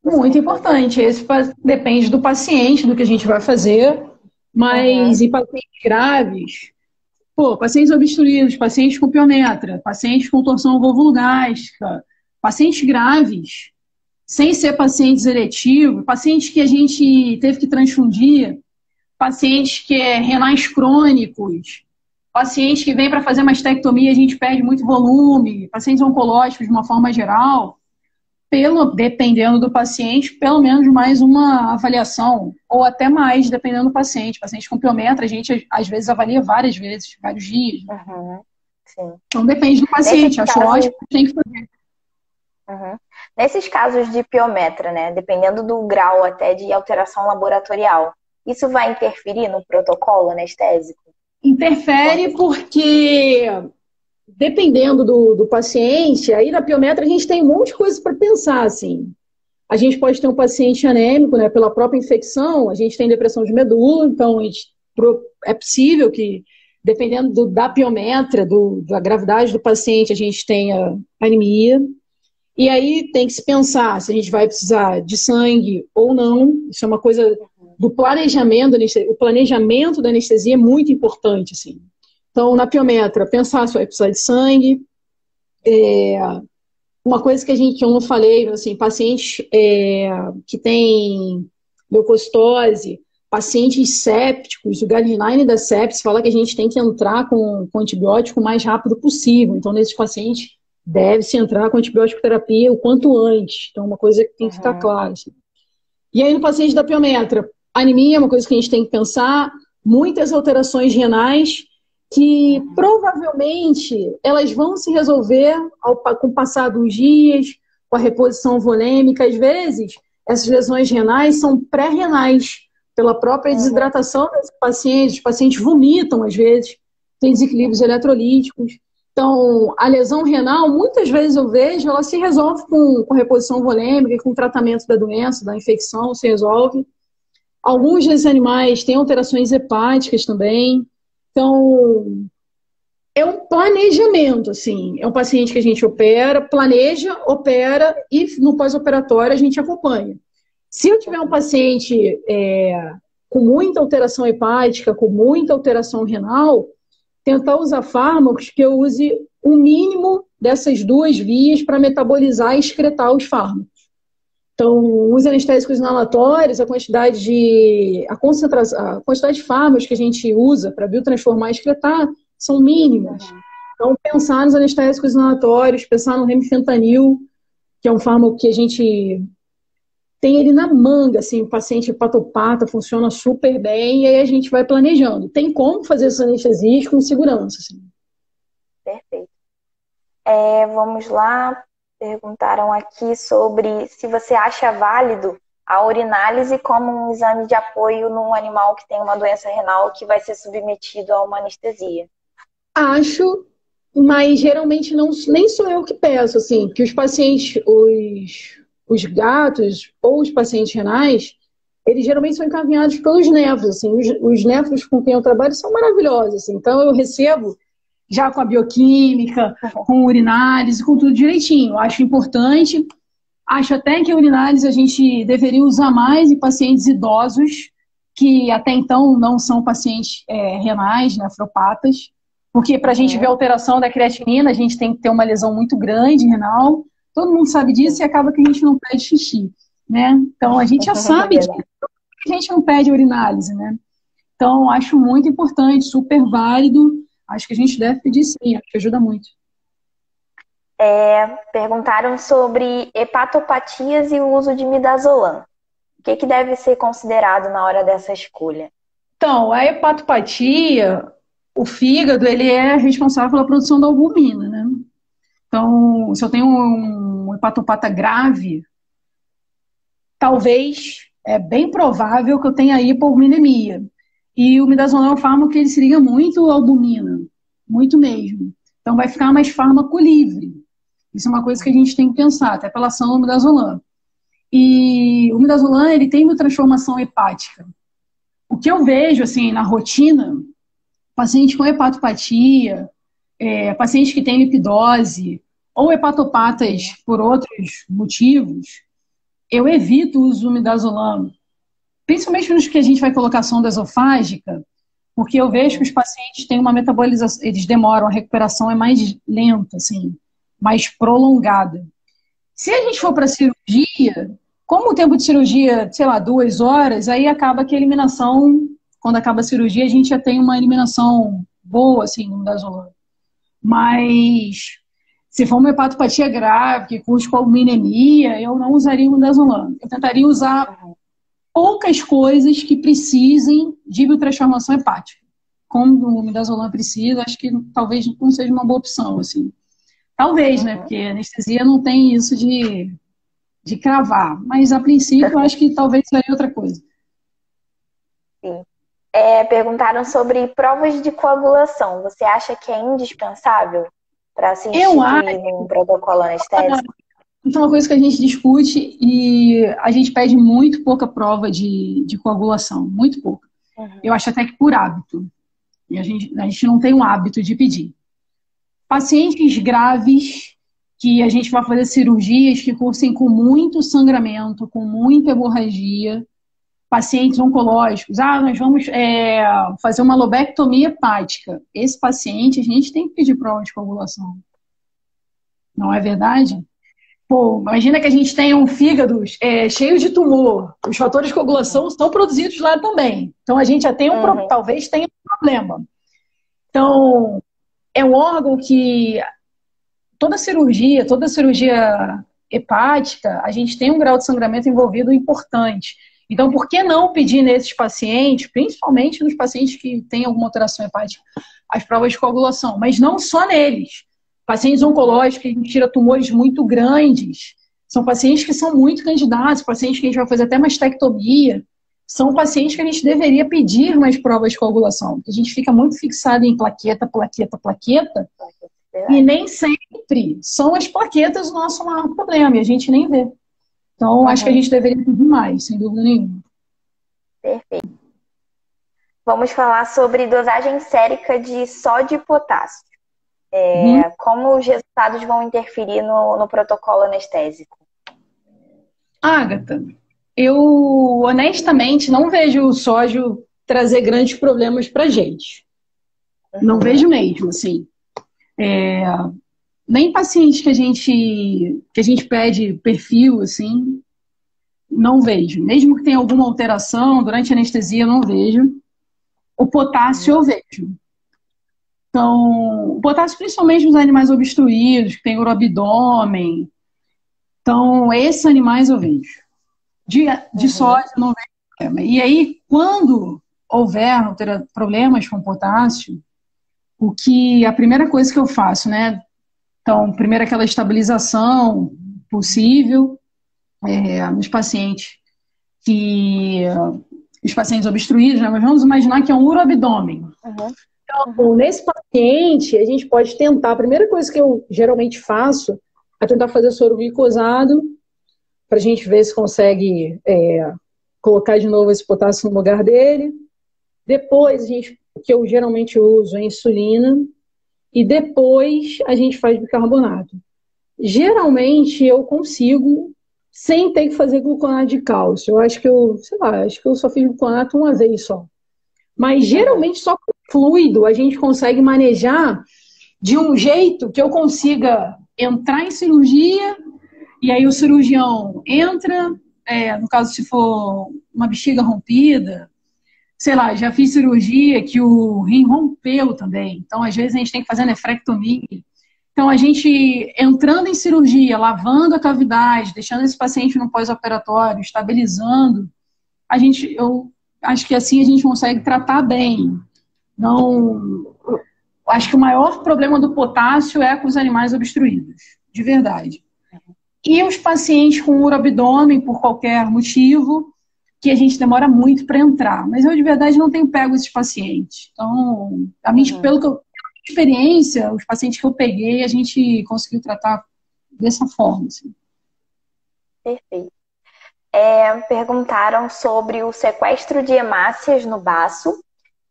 Muito importante. Esse depende do paciente, do que a gente vai fazer, mas em pacientes graves, pacientes obstruídos, pacientes com piometra, pacientes com torção vulvogástrica, pacientes graves, sem ser pacientes eletivos, pacientes que a gente teve que transfundir, pacientes que renais crônicos, pacientes que vêm para fazer mastectomia e a gente perde muito volume, pacientes oncológicos de uma forma geral, dependendo do paciente, pelo menos mais uma avaliação, ou até mais, dependendo do paciente. Paciente com piometra, a gente às vezes avalia vários dias. Sim. Então depende do paciente, acho ótimo, tem que fazer. Nesses casos de piometra, né, dependendo do grau até de alteração laboratorial, isso vai interferir no protocolo anestésico? Interfere porque, dependendo do paciente, aí na piometra a gente tem um monte de coisa para pensar, assim. A gente pode ter um paciente anêmico, né, pela própria infecção, a gente tem depressão de medula, então é possível que, dependendo da piometra, da gravidade do paciente, a gente tenha anemia. E aí tem que se pensar se a gente vai precisar de sangue ou não. Isso é uma coisa do planejamento. O planejamento da anestesia é muito importante, assim. Então, na piometra, pensar se vai precisar de sangue. Uma coisa que eu não falei, assim, pacientes que têm leucocitose, pacientes sépticos, o guideline da sepsis fala que a gente tem que entrar com antibiótico o mais rápido possível. Então, nesses pacientes, deve-se entrar com antibiótico terapia o quanto antes. Então, uma coisa que tem que ficar clara. Assim. E aí, no paciente da piometra, anemia é uma coisa que a gente tem que pensar, muitas alterações renais que provavelmente elas vão se resolver com o passar dos dias, com a reposição volêmica. Às vezes, essas lesões renais são pré-renais, pela própria desidratação dos pacientes. Os pacientes vomitam, às vezes, tem desequilíbrios eletrolíticos. Então, a lesão renal, muitas vezes eu vejo, ela se resolve com reposição volêmica, com tratamento da doença, da infecção, se resolve. Alguns desses animais têm alterações hepáticas também. Então, é um planejamento, assim. É um paciente que a gente opera, planeja, opera e no pós-operatório a gente acompanha. Se eu tiver um paciente com muita alteração hepática, com muita alteração renal, tentar usar fármacos que eu use o mínimo dessas duas vias para metabolizar e excretar os fármacos. Então, os anestésicos inalatórios, a quantidade de fármacos que a gente usa para biotransformar e excretar são mínimas. Então, pensar nos anestésicos inalatórios, pensar no remifentanil, que é um fármaco que a gente tem ele na manga, assim, o paciente hepatopata funciona super bem, e aí a gente vai planejando. Tem como fazer essas anestesias com segurança, assim. Perfeito. Vamos lá. Perguntaram aqui sobre se você acha válido a urinálise como um exame de apoio num animal que tem uma doença renal que vai ser submetido a uma anestesia. Acho, mas geralmente nem sou eu que peço, assim, que os pacientes, os gatos ou os pacientes renais, eles geralmente são encaminhados pelos nefros, assim, os nefros com quem eu trabalho são maravilhosos, assim, então eu recebo já com a bioquímica, com urinálise, com tudo direitinho. Acho importante, acho até que a urinálise a gente deveria usar mais em pacientes idosos, que até então não são pacientes renais, nefropatas, porque para a gente ver a alteração da creatinina, a gente tem que ter uma lesão muito grande renal. Todo mundo sabe disso e acaba que a gente não pede xixi, né? Então, a gente já sabe disso, a gente não pede urinálise, né? Então, acho muito importante, super válido. Acho que a gente deve pedir sim, acho que ajuda muito. Perguntaram sobre hepatopatias e o uso de midazolam. O que deve ser considerado na hora dessa escolha? Então, a hepatopatia, o fígado, ele é responsável pela produção da albumina, né? Então, se eu tenho um hepatopata grave, talvez, é bem provável que eu tenha hipoalbuminemia. E o midazolam é um fármaco que ele se liga muito à albumina, muito mesmo. Então vai ficar mais fármaco livre. Isso é uma coisa que a gente tem que pensar, até pela ação do midazolam. E o midazolam, ele tem uma transformação hepática. O que eu vejo, assim, na rotina, paciente com hepatopatia, paciente que tem lipidose, ou hepatopatas por outros motivos, eu evito o uso do midazolam, principalmente nos que a gente vai colocar sonda esofágica, porque eu vejo que os pacientes têm uma metabolização, eles demoram, a recuperação é mais lenta, assim, mais prolongada. Se a gente for para cirurgia, como o tempo de cirurgia, sei lá, 2 horas, aí acaba que a eliminação, quando acaba a cirurgia, a gente já tem uma eliminação boa, assim, no midazolam. Mas se for uma hepatopatia grave, que curte com albuminemia, eu não usaria o midazolam. Eu tentaria usar poucas coisas que precisem de biotransformação hepática. Como o midazolam precisa, acho que talvez não seja uma boa opção, assim. Talvez, né? Porque a anestesia não tem isso de cravar. Mas, a princípio, eu acho que talvez seria outra coisa. Sim. Perguntaram sobre provas de coagulação. Você acha que é indispensável para se instituir num protocolo anestésico? Isso é uma coisa que a gente discute e a gente pede muito pouca prova de coagulação, muito pouca. Eu acho até que por hábito. E a gente não tem um hábito de pedir. Pacientes graves, que a gente vai fazer cirurgias que cursem com muito sangramento, com muita hemorragia, pacientes oncológicos, nós vamos fazer uma lobectomia hepática. Esse paciente, a gente tem que pedir prova de coagulação. Não é verdade? Pô, imagina que a gente tem um fígado cheio de tumor. Os fatores de coagulação são produzidos lá também. Então, a gente já tem talvez tenha um problema. Então, é um órgão que toda cirurgia hepática, a gente tem um grau de sangramento envolvido importante. Então, por que não pedir nesses pacientes, principalmente nos pacientes que têm alguma alteração hepática, as provas de coagulação? Mas não só neles. Pacientes oncológicos, que a gente tira tumores muito grandes, São pacientes que são muito candidatos, pacientes que a gente vai fazer até mastectomia. São pacientes que a gente deveria pedir mais provas de coagulação. Porque a gente fica muito fixado em plaqueta, plaqueta, plaqueta. E nem sempre são as plaquetas o nosso maior problema. E a gente nem vê. Então, acho que a gente deveria pedir mais, sem dúvida nenhuma. Perfeito. Vamos falar sobre dosagem sérica de sódio e potássio. Como os resultados vão interferir no protocolo anestésico? Agatha, eu honestamente não vejo o sódio trazer grandes problemas pra gente. Não vejo mesmo, assim. Nem pacientes que a gente pede perfil, assim, não vejo. Mesmo que tenha alguma alteração durante a anestesia, eu não vejo. O potássio eu vejo. Então, o potássio principalmente nos animais obstruídos, que tem uroabdômen. Então, esses animais eu vejo. De sódio eu não vejo problema. E aí, quando houver problemas com potássio, a primeira coisa que eu faço, né? Então, primeiro aquela estabilização possível nos pacientes os pacientes obstruídos, né? Mas vamos imaginar que é um uroabdômen. Então, nesse paciente, a gente pode tentar, a primeira coisa que eu geralmente faço é tentar fazer soro glicosado, para a gente ver se consegue colocar de novo esse potássio no lugar dele. Depois, que eu geralmente uso é insulina. E depois a gente faz bicarbonato. Geralmente eu consigo sem ter que fazer gluconato de cálcio. Eu acho que eu só fiz gluconato uma vez só. Mas geralmente só com fluido a gente consegue manejar de um jeito que eu consiga entrar em cirurgia e aí o cirurgião entra, no caso se for uma bexiga rompida, sei lá, já fiz cirurgia que o rim rompeu também. Então, às vezes, a gente tem que fazer nefrectomia. Então, a gente entrando em cirurgia, lavando a cavidade, deixando esse paciente no pós-operatório, estabilizando, eu acho que assim a gente consegue tratar bem. Não, acho que o maior problema do potássio é com os animais obstruídos, de verdade. E os pacientes com uroabdômen, por qualquer motivo, que a gente demora muito para entrar. Mas eu, de verdade, não tenho pego esses pacientes. Então, pela experiência, os pacientes que eu peguei, a gente conseguiu tratar dessa forma. Assim. Perfeito. Perguntaram sobre o sequestro de hemácias no baço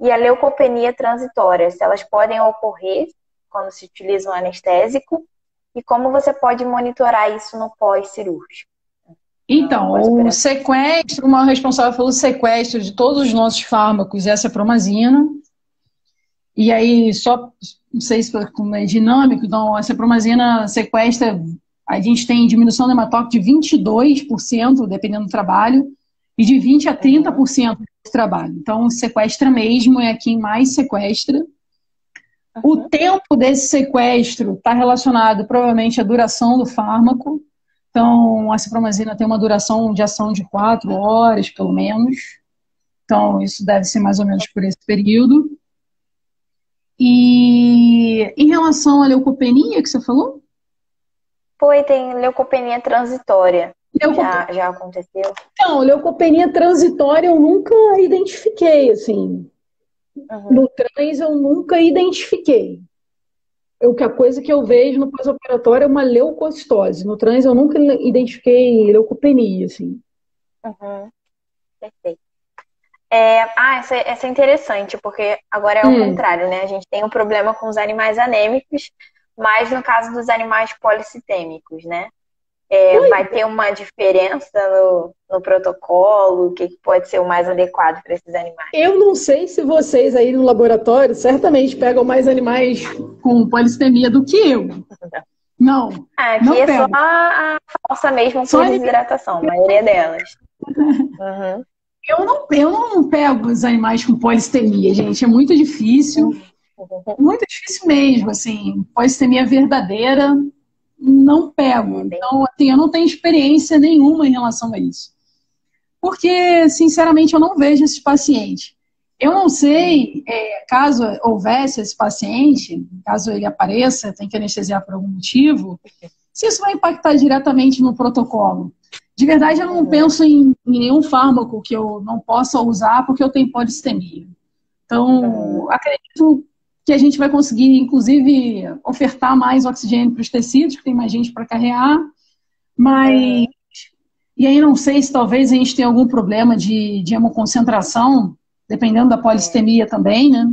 e a leucopenia transitória, se elas podem ocorrer quando se utiliza um anestésico e como você pode monitorar isso no pós-cirúrgico. Então, o sequestro, uma responsável pelo sequestro de todos os nossos fármacos é a cepromazina. E aí, não sei se como é dinâmico, então a cepromazina sequestra, a gente tem diminuição do hematócrito de 22%, dependendo do trabalho, e de 20% a 30% do trabalho. Então, sequestra mesmo, é quem mais sequestra. O tempo desse sequestro está relacionado, provavelmente, à duração do fármaco. Então, a cipromazina tem uma duração de ação de 4 horas, pelo menos. Então, isso deve ser mais ou menos por esse período. E em relação à leucopenia que você falou? Tem leucopenia transitória. Já aconteceu? Não, leucopenia transitória eu nunca identifiquei, assim. No trans eu nunca identifiquei. A coisa que eu vejo no pós-operatório é uma leucocitose. No trans eu nunca identifiquei leucopenia, assim. Perfeito. Essa é interessante, porque agora é o contrário, né? A gente tem um problema com os animais anêmicos, mas no caso dos animais policitêmicos, né? Vai ter uma diferença no protocolo, o que pode ser o mais adequado para esses animais? Eu não sei se vocês aí no laboratório certamente pegam mais animais com policitemia do que eu. Não. Aqui não é pego. só a falsa mesmo por desidratação, a maioria delas. Eu não pego os animais com polistemia, gente. É muito difícil. Muito difícil mesmo, assim. Polistemia verdadeira, não pego. Então, assim, eu não tenho experiência nenhuma em relação a isso. Porque, sinceramente, eu não vejo esse paciente. Eu não sei, caso houvesse esse paciente, caso ele apareça, tem que anestesiar por algum motivo, se isso vai impactar diretamente no protocolo. De verdade, eu não penso em nenhum fármaco que eu não possa usar porque eu tenho polissemia. Então, acredito que a gente vai conseguir, inclusive, ofertar mais oxigênio para os tecidos, que tem mais gente para carregar, mas... E aí não sei se talvez a gente tenha algum problema de hemoconcentração, dependendo da polissemia também, né?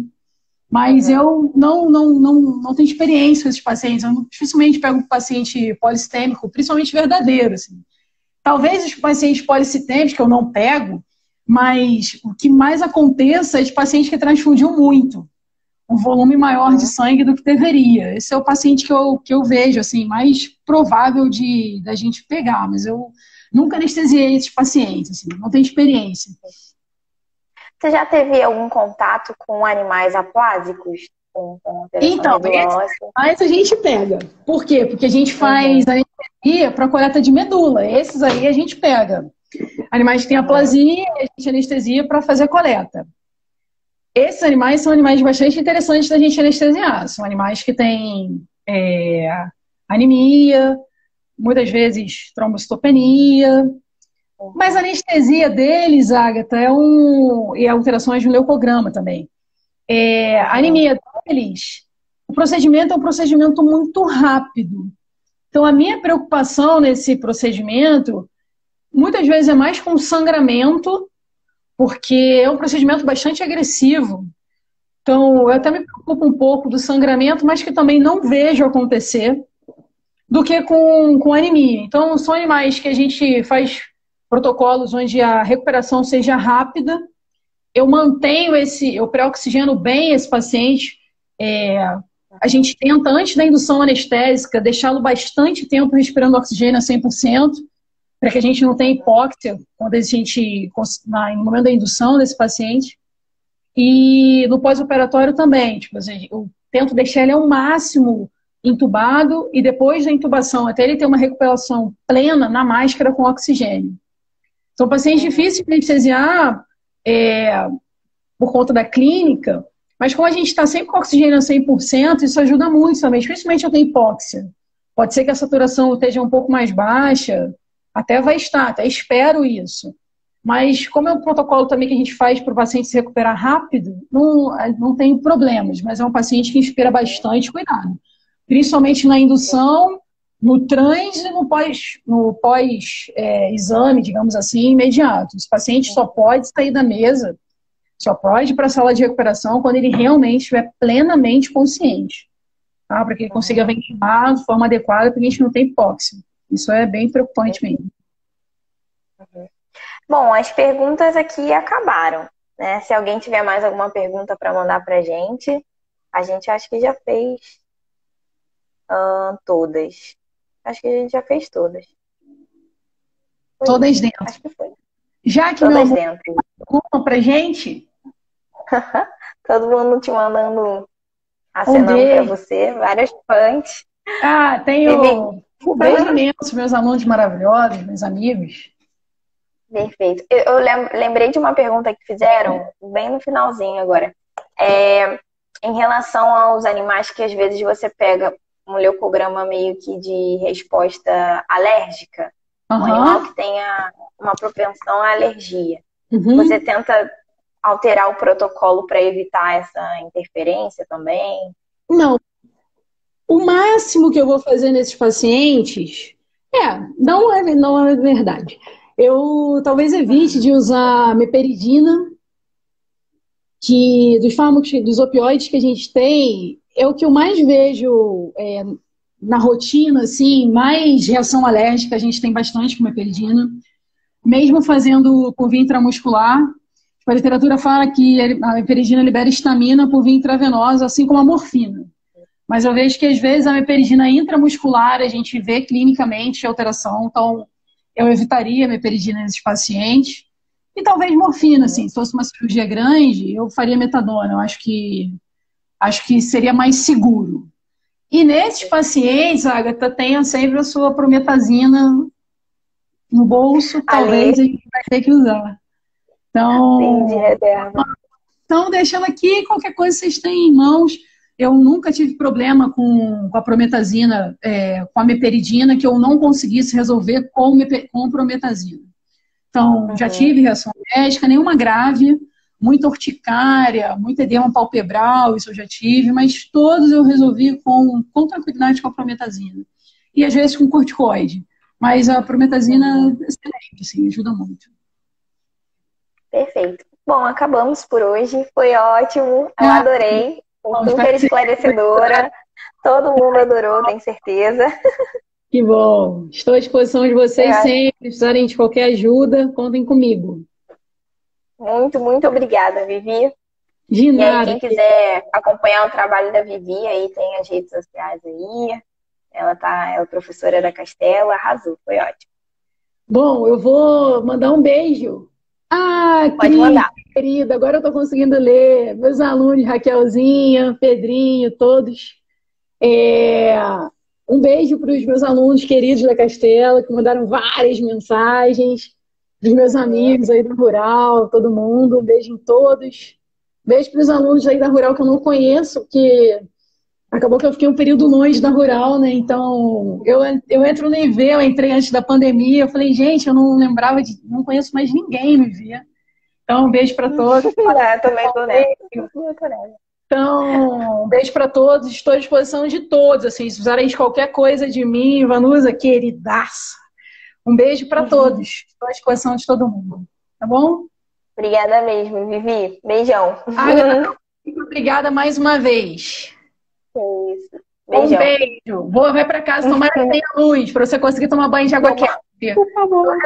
Mas eu não tenho experiência com esses pacientes. Eu dificilmente pego um paciente polissêmico, principalmente verdadeiro, assim. Talvez os pacientes polissistêmicos, que eu não pego, mas o que mais aconteça é de pacientes que transfundiam muito, um volume maior de sangue do que deveria. Esse é o paciente que eu vejo, assim, mais provável da gente pegar, mas eu nunca anestesiei esses pacientes, assim, não tenho experiência. Você já teve algum contato com animais aplásicos? Então, mas a gente pega. Por quê? Porque a gente faz anestesia para coleta de medula. Esses aí a gente pega. Animais que têm aplasia, a gente anestesia para fazer coleta. Esses animais são animais bastante interessantes da gente anestesiar. São animais que têm anemia, muitas vezes trombocitopenia. Mas a anestesia deles, Agatha, e alterações no leucograma também. A anemia deles, o procedimento é um procedimento muito rápido. Então, a minha preocupação nesse procedimento, muitas vezes é mais com sangramento, porque é um procedimento bastante agressivo. Então, eu até me preocupo um pouco do sangramento, mas que também não vejo acontecer, do que com anemia. Então, são animais que a gente faz protocolos onde a recuperação seja rápida. Eu eu pré-oxigeno bem esse paciente. A gente tenta, antes da indução anestésica, deixá-lo bastante tempo respirando oxigênio a 100%, para que a gente não tenha hipóxia no momento da indução desse paciente. E no pós-operatório também. Tipo, eu tento deixar ele ao máximo intubado e depois da intubação, até ele ter uma recuperação plena na máscara com oxigênio. São pacientes difíceis de anestesiar por conta da clínica, mas como a gente está sempre com oxigênio a 100%, isso ajuda muito também, especialmente eu tenho hipóxia. Pode ser que a saturação esteja um pouco mais baixa, até vai estar, até espero isso. Mas como é um protocolo também que a gente faz para o paciente se recuperar rápido, não tem problemas, mas é um paciente que inspira bastante cuidado. Principalmente na indução, no trans e no pós-exame, digamos assim, imediato. Esse paciente só pode sair da mesa, só pode ir para a sala de recuperação quando ele realmente estiver plenamente consciente. Tá? Para que ele consiga ventilar de forma adequada, porque a gente não tem hipóxia. Isso é bem preocupante mesmo. Bom, as perguntas aqui acabaram, né? Se alguém tiver mais alguma pergunta para mandar para a gente acho que já fez todas. Acho que a gente já fez todas. Todas dentro. Acho que foi. Já que todas dentro. Perguntam pra gente? Todo mundo te mandando, acenando para você, várias fãs. Tenho um beijo imenso, meus alunos maravilhosos, meus amigos. Perfeito. Eu lembrei de uma pergunta que fizeram bem no finalzinho agora. Em relação aos animais que às vezes você pega um leucograma meio que de resposta alérgica, um animal que tenha uma propensão à alergia. Você tenta alterar o protocolo para evitar essa interferência também? Não. O máximo que eu vou fazer nesses pacientes não é verdade. Eu talvez evite de usar meperidina, que dos fármacos, dos opioides que a gente tem, é o que eu mais vejo na rotina, assim, mais reação alérgica a gente tem bastante com meperidina. Mesmo fazendo por via intramuscular, a literatura fala que a meperidina libera histamina por via intravenosa, assim como a morfina. Mas eu vejo que às vezes a meperidina intramuscular a gente vê clinicamente alteração, então eu evitaria a meperidina nesses pacientes. E talvez morfina, assim, se fosse uma cirurgia grande, eu faria metadona. Eu acho que seria mais seguro. E nesses pacientes, Agatha, tenha sempre a sua prometazina no bolso, talvez a gente vai ter que usar. Então, deixa ela aqui, qualquer coisa vocês têm em mãos. eu nunca tive problema com a prometazina, com a meperidina, que eu não conseguisse resolver com prometazina. Então, já tive reação alérgica, nenhuma grave, muita urticária, muito edema palpebral, isso eu já tive, mas todos eu resolvi com tranquilidade com a prometazina. E às vezes com corticoide. Mas a prometazina é excelente, assim, ajuda muito. Perfeito. Bom, acabamos por hoje. Foi ótimo. Eu adorei. Super esclarecedora. Todo mundo adorou, tenho certeza. Que bom. Estou à disposição de vocês sempre. Se precisarem de qualquer ajuda, contem comigo. Muito, muito obrigada, Vivi. De nada. E aí, quem quiser acompanhar o trabalho da Vivi, aí tem as redes sociais aí. Ela é professora da Castelo, arrasou, foi ótimo. Bom, eu vou mandar um beijo. Pode mandar. Querida, agora eu estou conseguindo ler. Meus alunos, Raquelzinha, Pedrinho, todos. Um beijo para os meus alunos queridos da Castelo, que mandaram várias mensagens. Dos meus amigos aí da Rural, todo mundo. Um beijo em todos. Beijo para os alunos aí da Rural que eu não conheço, que acabou que eu fiquei um período longe da Rural, né? Então, eu entro no IV, eu entrei antes da pandemia. Eu falei, gente, eu não lembrava não conheço mais ninguém no IV. Então, um beijo para todos. Também tô nessa. Então, um beijo para todos. Estou à disposição de todos. Assim, se precisarem de qualquer coisa de mim, Vanusa, queridaça. Um beijo para todos. Estou à disposição de todo mundo. Tá bom? Obrigada mesmo, Vivi. Beijão. Obrigada mais uma vez. Isso. Beijão. Um beijo. Vai para casa tomar sem luz, para você conseguir tomar banho de água quente. Por favor.